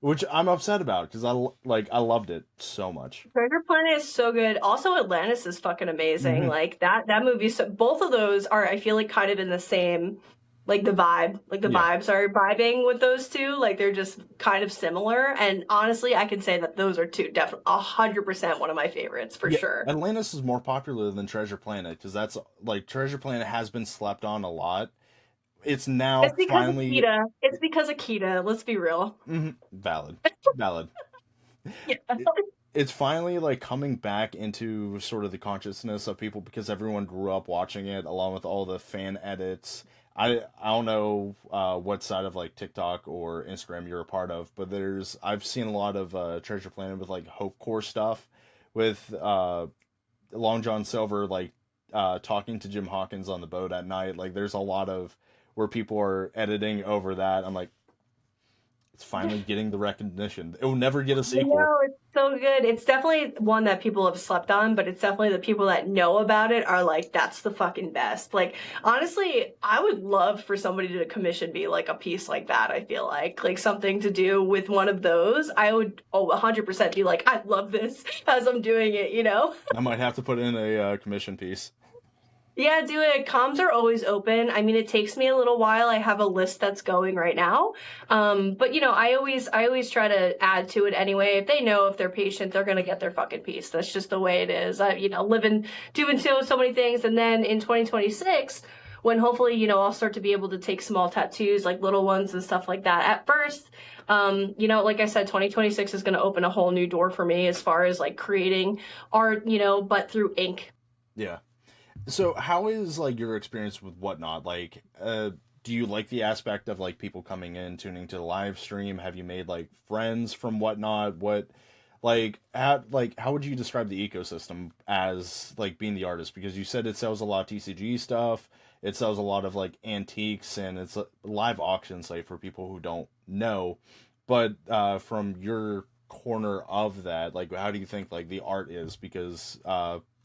Which I'm upset about because I loved it so much. Treasure Planet is so good. Also, Atlantis is fucking amazing. Like that movie. So both of those are, I feel like, kind of in the same, like the vibe. Like the vibes are vibing with those two. Like they're just kind of similar. And honestly, I can say that those are two definitely 100% one of my favorites for sure. Atlantis is more popular than Treasure Planet because that's like Treasure Planet has been slept on a lot. It's now finally. It's because of Kita. Let's be real. Valid. Yeah. It's finally like coming back into sort of the consciousness of people because everyone grew up watching it, along with all the fan edits. I don't know what side of like TikTok or Instagram you're a part of, but I've seen a lot of Treasure Planet with like Hope Core stuff, with Long John Silver like talking to Jim Hawkins on the boat at night. Like there's a lot of where people are editing over that. I'm like, It's finally getting the recognition. It will never get a I sequel. know, it's so good. It's definitely one that people have slept on, but it's definitely the people that know about it are like, that's the fucking best. Like, honestly, I would love for somebody to commission me like a piece like that, I feel like something to do with one of those. I would 100% be like, I love this as I'm doing it, you know? I might have to put in a commission piece. Yeah, do it. Comms are always open. I mean, it takes me a little while. I have a list that's going right now. But you know, I always try to add to it anyway. If they know, if they're patient, they're gonna get their fucking piece. That's just the way it is. You know, doing so many things, and then in 2026, when hopefully, you know, I'll start to be able to take small tattoos, like little ones and stuff like that. At first, you know, like I said, 2026 is gonna open a whole new door for me as far as like creating art, you know, but through ink. Yeah. So how is like your experience with Whatnot? Like, do you like the aspect of like people coming in, tuning to the live stream? Have you made like friends from Whatnot? How would you describe the ecosystem as like being the artist? Because you said it sells a lot of TCG stuff, it sells a lot of like antiques, and it's a live auction site for people who don't know. But from your corner of that, like, how do you think like the art is? Because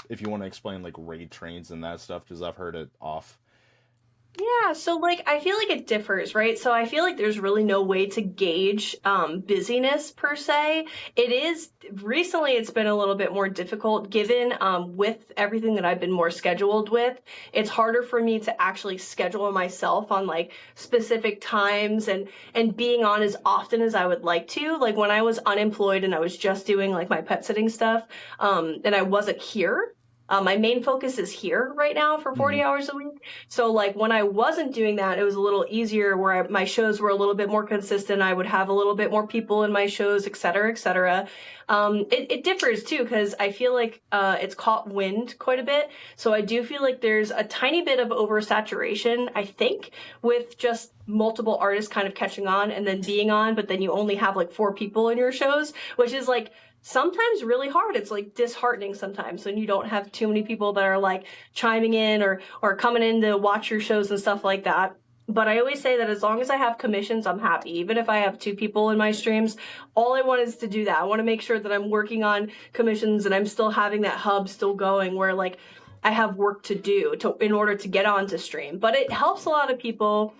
if you want to explain like raid trains and that stuff, because I've heard it off. Yeah, so like I feel like it differs, right? So I feel like there's really no way to gauge busyness per se. It is recently it's been a little bit more difficult given with everything that I've been more scheduled with. It's harder for me to actually schedule myself on like specific times and being on as often as I would like to. Like when I was unemployed and I was just doing like my pet sitting stuff, and I wasn't here. My main focus is here right now for 40 hours a week. So like when I wasn't doing that, it was a little easier where my shows were a little bit more consistent. I would have a little bit more people in my shows, et cetera, et cetera. It differs too, because I feel like it's caught wind quite a bit. So I do feel like there's a tiny bit of oversaturation, I think, with just multiple artists kind of catching on and then being on, but then you only have like 4 people in your shows, which is like sometimes really hard. It's like disheartening sometimes when you don't have too many people that are like chiming in or coming in to watch your shows and stuff like that. But I always say that as long as I have commissions, I'm happy. Even if I have 2 people in my streams, all I want is to do that. I want to make sure that I'm working on commissions and I'm still having that hub still going where like I have work to do in order to get onto stream. But it helps a lot of people.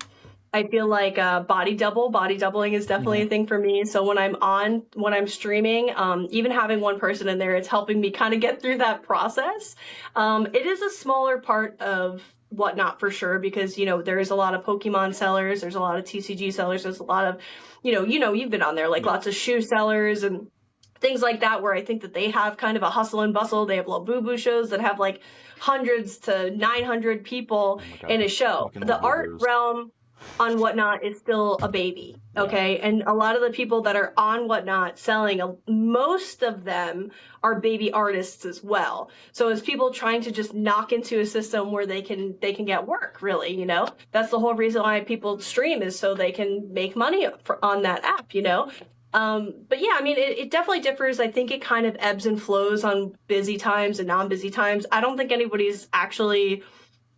I feel like body doubling is definitely a thing for me. So when I'm streaming, even having one person in there, it's helping me kind of get through that process. It is a smaller part of Whatnot for sure, because, you know, there is a lot of Pokemon sellers, there's a lot of TCG sellers, there's a lot of, you've been on there, like lots of shoe sellers and things like that, where I think that they have kind of a hustle and bustle. They have little boo-boo shows that have like hundreds to 900 people in a show. The art realm on Whatnot is still a baby, okay? And a lot of the people that are on Whatnot selling, most of them are baby artists as well. So it's people trying to just knock into a system where they can get work, really, you know? That's the whole reason why people stream, is so they can make money on that app, you know? But yeah, I mean, it definitely differs. I think it kind of ebbs and flows on busy times and non-busy times. I don't think anybody's actually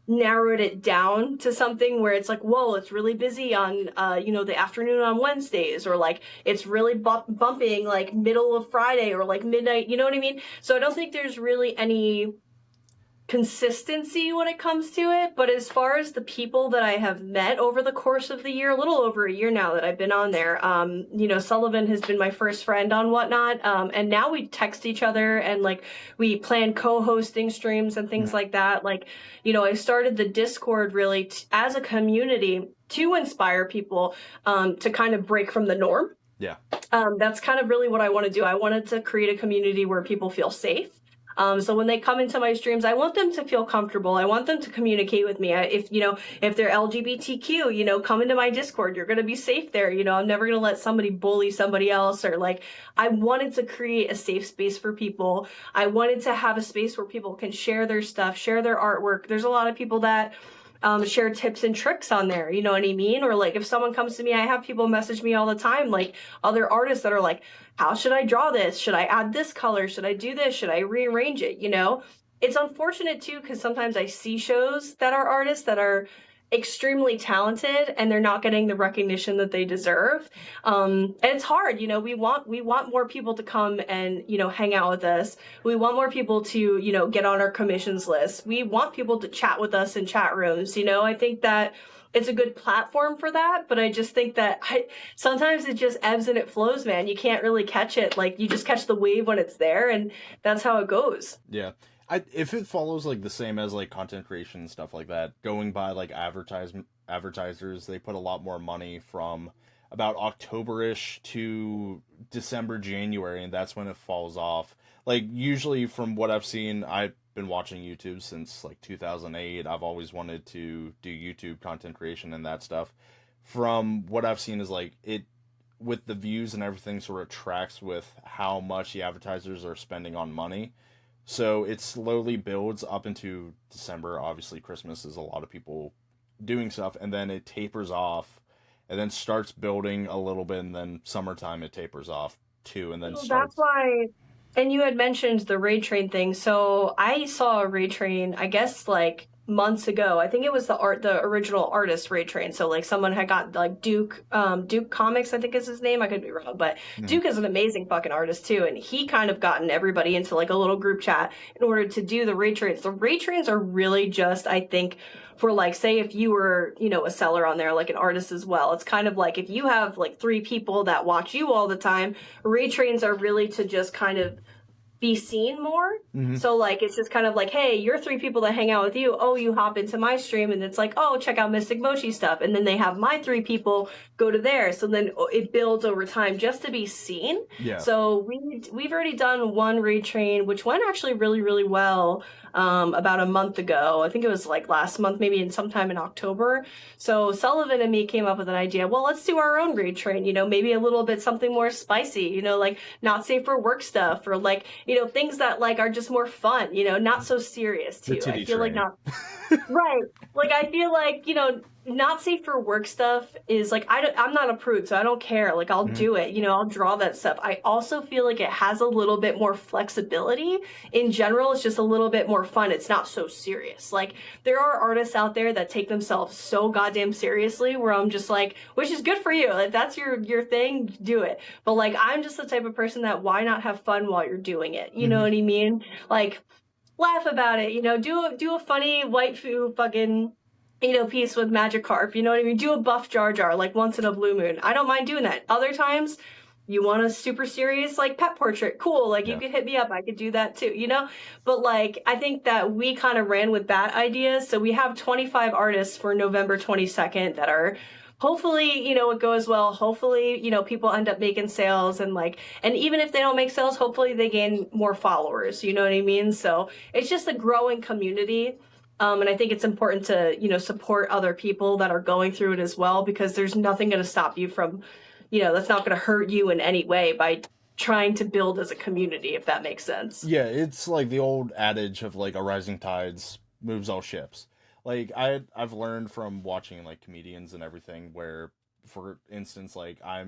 narrowed it down to something where it's like, whoa, it's really busy on the afternoon on Wednesdays, or like it's really bumping like middle of Friday or like midnight, you know what I mean? So I don't think there's really any consistency when it comes to it. But as far as the people that I have met over the course of the year, a little over a year now that I've been on there, Sullivan has been my first friend on Whatnot, and now we text each other and like we plan co-hosting streams and things like that. Like, I started the Discord really as a community to inspire people to kind of break from the norm. Yeah. That's kind of really what I want to do. I wanted to create a community where people feel safe. So when they come into my streams, I want them to feel comfortable. I want them to communicate with me. If they're LGBTQ, come into my Discord. You're going to be safe there. I'm never going to let somebody bully somebody else, or like, I wanted to create a safe space for people. I wanted to have a space where people can share their stuff, share their artwork. There's a lot of people that share tips and tricks on there, you know what I mean? Or like if someone comes to me, I have people message me all the time, like other artists that are like, how should I draw this? Should I add this color? Should I do this? Should I rearrange it? It's unfortunate too, because sometimes I see shows that are artists that are extremely talented and they're not getting the recognition that they deserve. And it's hard, you know, we want more people to come and, you know, hang out with us. We want more people to, you know, get on our commissions list. We want people to chat with us in chat rooms. You know, I think that it's a good platform for that, but I just think that sometimes it just ebbs and it flows, man. You can't really catch it. Like, you just catch the wave when it's there, and that's how it goes. Yeah. If it follows like the same as like content creation and stuff like that, going by like advertisers, they put a lot more money from about October-ish to December, January, and that's when it falls off. Like, usually from what I've seen, I've been watching YouTube since like 2008. I've always wanted to do YouTube content creation and that stuff. From what I've seen is like it, with the views and everything, sort of tracks with how much the advertisers are spending on money. So it slowly builds up into December. Obviously, Christmas is a lot of people doing stuff, and then it tapers off, and then starts building a little bit, and then summertime it tapers off too, and then Well, starts. that's why. And you had mentioned the raid train thing. So I saw a raid train, I guess, like months ago. I think it was the original artist raid train. So like someone had got like Duke Comics, I think is his name. I could be wrong, but Duke is an amazing fucking artist too, and he kind of gotten everybody into like a little group chat in order to do the raid trains. The raid trains are really just, I think, for like, say if you were, you know, a seller on there, like an artist as well. It's kind of like if you have like 3 people that watch you all the time, raid trains are really to just kind of be seen more. So like it's just kind of like, hey, you're 3 people that hang out with you. Oh, you hop into my stream, and it's like, oh, check out Mystic Mochi stuff. And then they have my 3 people go to theirs. So then it builds over time just to be seen. Yeah. So we've already done one raid train, which went actually really, really well about a month ago. I think it was like last month, maybe in sometime in October. So Sullivan and me came up with an idea. Well, let's do our own raid train, you know, maybe a little bit something more spicy, you know, like not safe for work stuff, or like, you know, things that like are just more fun, you know, not so serious too. I feel like not right. Like I feel like, you know, not safe for work stuff is like, I'm not a prude, so I don't care. Like I'll do it, you know, I'll draw that stuff. I also feel like it has a little bit more flexibility. In general, it's just a little bit more fun. It's not so serious. Like there are artists out there that take themselves so goddamn seriously, where I'm just like, which is good for you. If that's your thing, do it. But like, I'm just the type of person that why not have fun while you're doing it? You know what I mean? Like, laugh about it, you know, do a funny white foo fucking, you know, piece with Magikarp, you know what I mean? Do a buff Jar Jar, like once in a blue moon. I don't mind doing that. Other times, you want a super serious, like, pet portrait. Cool, like, you could hit me up. I could do that too, you know? But, like, I think that we kind of ran with that idea. So we have 25 artists for November 22nd that are hopefully, you know, it goes well. Hopefully, you know, people end up making sales, and like, and even if they don't make sales, hopefully they gain more followers, you know what I mean? So it's just a growing community. And I think it's important to, you know, support other people that are going through it as well, because there's nothing going to stop you from, you know, that's not going to hurt you in any way by trying to build as a community, if that makes sense. Yeah, it's like the old adage of like a rising tides moves all ships. Like I've learned from watching like comedians and everything, where, for instance, like I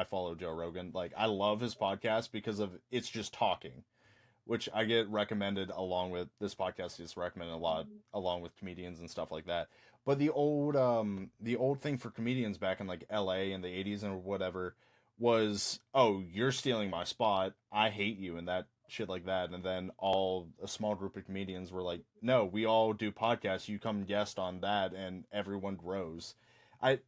follow Joe Rogan. Like I love his podcast because of it's just talking, which I get recommended along with this podcast is recommended a lot along with comedians and stuff like that. But the old thing for comedians back in like LA in the 80s and whatever was, oh, you're stealing my spot, I hate you, and that shit like that. And then a small group of comedians were like, no, we all do podcasts, you come guest on that, and everyone grows. I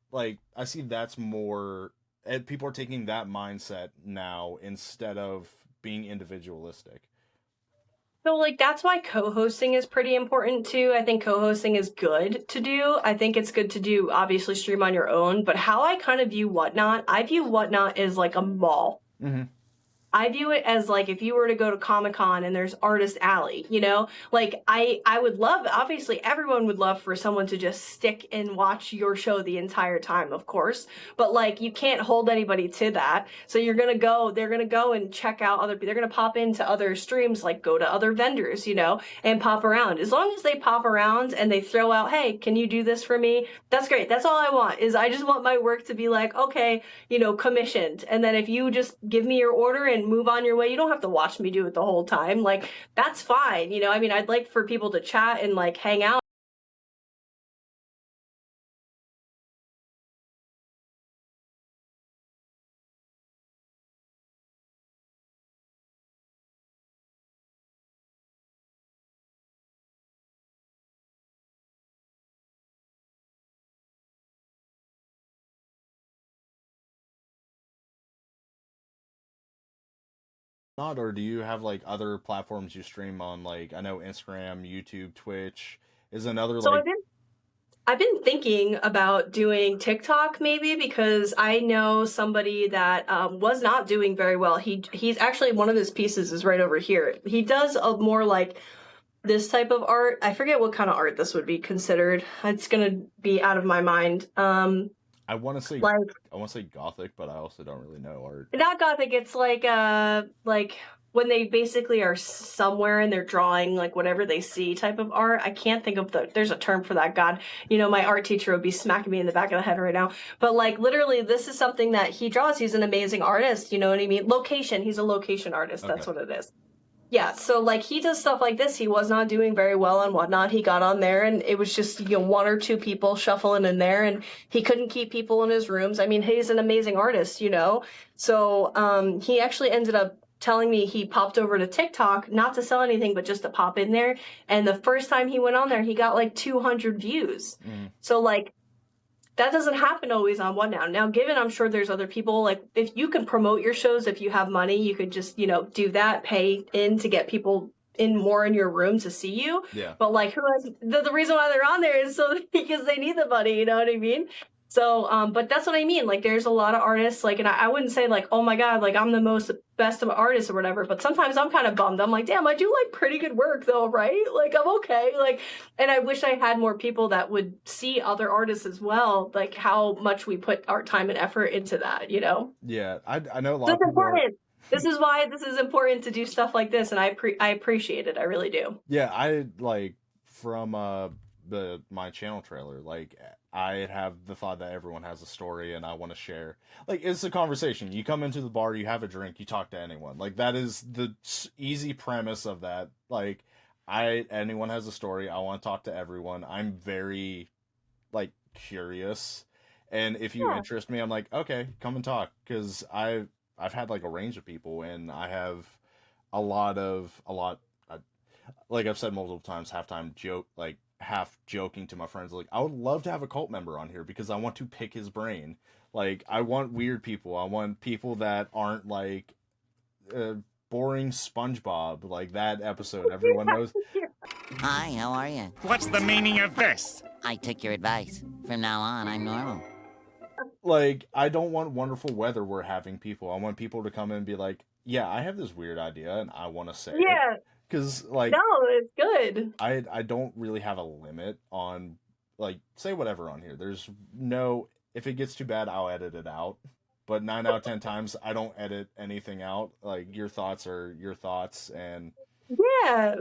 see that's more, and people are taking that mindset now instead of being individualistic. So, like, that's why co-hosting is pretty important, too. I think co-hosting is good to do. I think it's good to do, obviously, stream on your own. But how I kind of view Whatnot, I view Whatnot as, like, a mall. I view it as, like, if you were to go to Comic-Con and there's Artist Alley, you know? Like, I would love, obviously, everyone would love for someone to just stick and watch your show the entire time, of course. But, like, you can't hold anybody to that. So they're gonna go and check out they're gonna pop into other streams, like, go to other vendors, you know, and pop around. As long as they pop around and they throw out, hey, can you do this for me? That's great. That's all I want, is I just want my work to be like, okay, you know, commissioned. And then if you just give me your order and move on your way, you don't have to watch me do it the whole time. Like, that's fine, you know? I mean, I'd like for people to chat and like hang out not, or do you have like other platforms you stream on? Like I know Instagram, YouTube, Twitch is another So like. I've been thinking about doing TikTok maybe because I know somebody that was not doing very well. He's actually one of his pieces is right over here. He does a more like this type of art. I forget what kind of art this would be considered. It's gonna be out of my mind. I want to say Like gothic, but I also don't really know art. not gothic. It's like when they basically are somewhere and they're drawing like whatever they see type of art. I can't think of there's a term for that. God, my art teacher would be smacking me in the back of the head right now. But like literally, this is something that he draws. He's an amazing artist. You know what I mean? Location. He's a location artist. That's Okay. what it is. Yeah, so like he does stuff like this. He was not doing very well and whatnot. He got on there and it was just, one or two people shuffling in there and he couldn't keep people in his rooms. I mean, he's an amazing artist, So he actually ended up telling me he popped over to TikTok, not to sell anything, but just to pop in there. And the first time he went on there, he got like 200 views. So like that doesn't happen always on One Now. Now, given I'm sure there's other people, like if you can promote your shows, if you have money, you could just, do that, pay in to get people in more in your room to see you. Yeah. But like who has the reason why they're on there is so because they need the money, you know what I mean? So, but that's what I mean. Like, there's a lot of artists, like, and I wouldn't say like, oh my God, like I'm the best of artists or whatever. But sometimes I'm kind of bummed. I'm like, damn, I do like pretty good work though, right? Like, I'm okay. Like, and I wish I had more people that would see other artists as well, like how much we put our time and effort into that, Yeah, I know a lot So of it's people. important. This is why this is important to do stuff like this, and I appreciate it. I really do. Yeah, I like from my channel trailer, like I have the thought that everyone has a story and I want to share. Like it's a conversation. You come into the bar, you have a drink, you talk to anyone. Like that is the easy premise of that. Like anyone has a story, I want to talk to everyone. I'm very like curious. And if you interest me, I'm like, okay, come and talk cuz I've had like a range of people and I have a lot like I've said multiple times, half joking to my friends, like I would love to have a cult member on here because I want to pick his brain. Like I want weird people. I want people that aren't like boring SpongeBob, like that episode everyone knows. Hi, how are you? What's the meaning of this? I took your advice. From now on, I'm normal. Like I don't want wonderful weather we're having people. I want people to come in and be like, yeah, I have this weird idea and I want to say it. Because like no, it's good. I don't really have a limit on like say whatever on here. There's no if it gets too bad I'll edit it out. But 9 out of 10 times I don't edit anything out. Like your thoughts are your thoughts and yeah.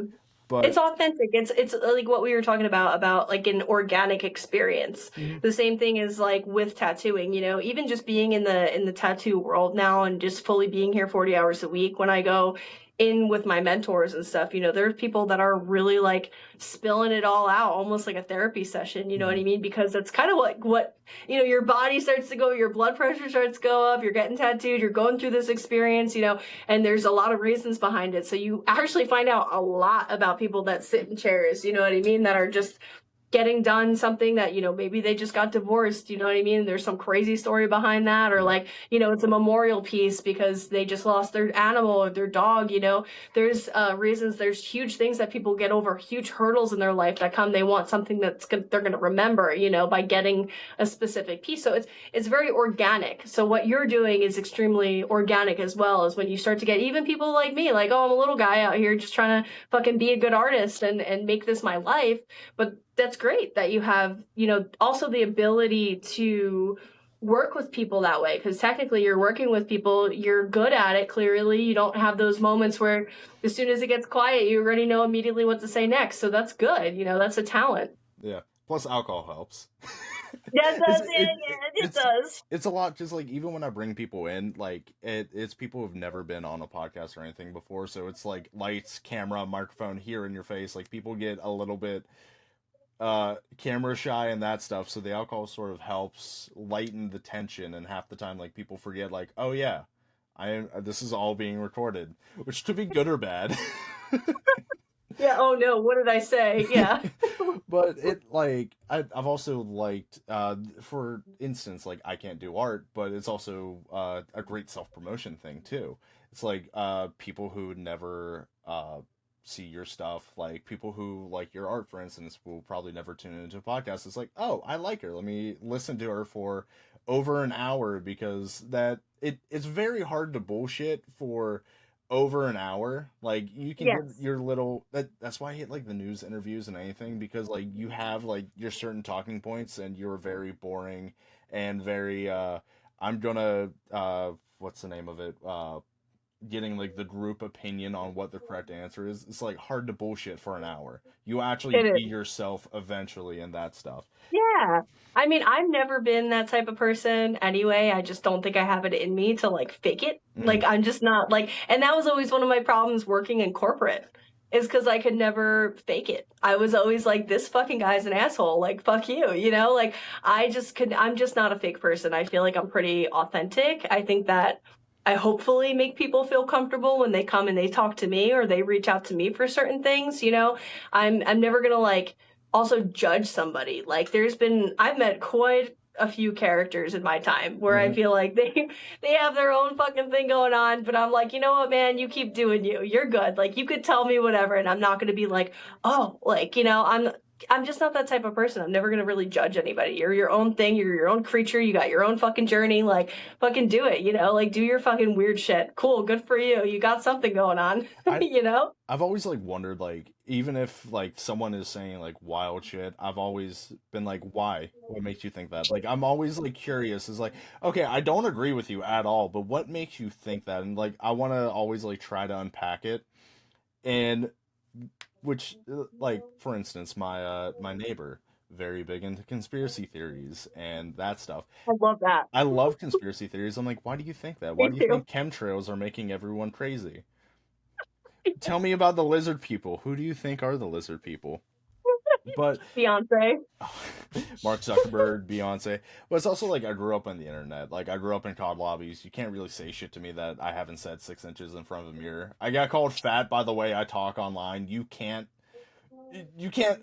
But it's authentic. It's like what we were talking about like an organic experience. The same thing is like with tattooing, even just being in the tattoo world now and just fully being here 40 hours a week when I go in with my mentors and stuff, there's people that are really like spilling it all out, almost like a therapy session, you know what I mean? Because that's kind of like what, your body starts to go, your blood pressure starts to go up, you're getting tattooed, you're going through this experience, and there's a lot of reasons behind it. So you actually find out a lot about people that sit in chairs, you know what I mean? That are just getting done something that, maybe they just got divorced, you know what I mean? There's some crazy story behind that, or like, it's a memorial piece because they just lost their animal or their dog, there's reasons, there's huge things that people get over, huge hurdles in their life that come, they want something they're going to remember, by getting a specific piece. So it's very organic. So what you're doing is extremely organic as well, as when you start to get even people like me, like, oh, I'm a little guy out here just trying to fucking be a good artist and make this my life. But that's great that you have, also the ability to work with people that way, because technically you're working with people, you're good at it. Clearly you don't have those moments where as soon as it gets quiet, you already know immediately what to say next. So that's good. That's a talent. yeah. Plus alcohol helps. Yeah, it does. It's a lot. Just like even when I bring people in, like it's people who've never been on a podcast or anything before. So it's like lights, camera, microphone here in your face. Like people get a little bit camera shy and that stuff, so the alcohol sort of helps lighten the tension, and half the time like people forget like, oh yeah, this is all being recorded, which could be good or bad. Yeah, oh no, what did I say? Yeah. But it like I've also liked for instance, like I can't do art, but it's also a great self-promotion thing too. it's like people who never see your stuff, like people who like your art, for instance, will probably never tune into a podcast. It's like, oh, I like her, let me listen to her for over an hour, because it's very hard to bullshit for over an hour. Like you can get Yes. your little that's why I hate like the news interviews and anything, because like you have like your certain talking points and you're very boring and very I'm gonna what's the name of it, getting like the group opinion on what the correct answer is. It's like hard to bullshit for an hour. You actually It be is. yourself eventually in that stuff. Yeah. I mean, I've never been that type of person anyway. I just don't think I have it in me to like fake it. Mhm. Like, I'm just not like, and that was always one of my problems working in corporate, is because I could never fake it. I was always like, this fucking guy's an asshole. Like, fuck you, you know? Like, I'm just not a fake person. I feel like I'm pretty authentic. I think that I hopefully make people feel comfortable when they come and they talk to me or they reach out to me for certain things, you know? I'm never gonna like also judge somebody. Like I've met quite a few characters in my time where I Mhm. feel like they have their own fucking thing going on, but I'm like, you know what, man, you keep doing you. You're good. Like you could tell me whatever, and I'm not gonna be like, oh, like, you know, I'm just not that type of person. I'm never gonna really judge anybody. You're your own thing. You're your own creature. You got your own fucking journey. Like, fucking do it. You know, like do your fucking weird shit. Cool, good for you. You got something going on. I You know? I've always like wondered, like, even if like someone is saying like wild shit, I've always been like, why? What makes you think that? Like I'm always like curious. Is like, okay, I don't agree with you at all, but what makes you think that? And like I want to always like try to unpack it. And which like for instance, my neighbor, very big into conspiracy theories and that stuff. I love that. I love conspiracy theories. I'm like, why do you think that? Why Me do you too. think chemtrails are making everyone crazy? Tell me about the lizard people. Who do you think are the lizard people? But Beyonce. Mark Zuckerberg, Beyonce. But it's also like I grew up on the internet. Like I grew up in COD lobbies. You can't really say shit to me that I haven't said 6 inches in front of a mirror. I got called fat by the way I talk online. You can't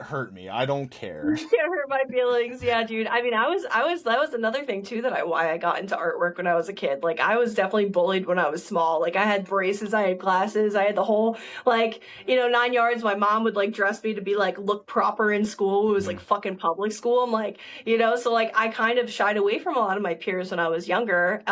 hurt me. I don't care. You can't hurt my feelings. Yeah, dude. I mean, that was another thing too why I got into artwork when I was a kid. Like, I was definitely bullied when I was small. Like, I had braces, I had glasses, I had the whole, like, you know, 9 yards. My mom would like dress me to be like, look proper in school. It was like fucking public school. I'm like, you know, so like, I kind of shied away from a lot of my peers when I was younger,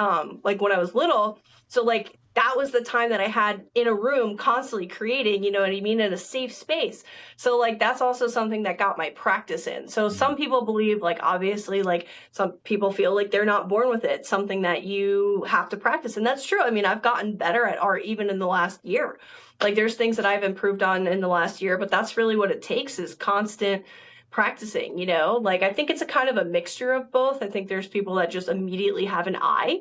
like when I was little. So like, that was the time that I had in a room constantly creating, you know what I mean, in a safe space. So like that's also something that got my practice in. So some people believe like obviously like some people feel like they're not born with it, something that you have to practice. And that's true. I mean, I've gotten better at art even in the last year. Like there's things that I've improved on in the last year, but that's really what it takes is constant practicing, you know? Like I think it's a kind of a mixture of both. I think there's people that just immediately have an eye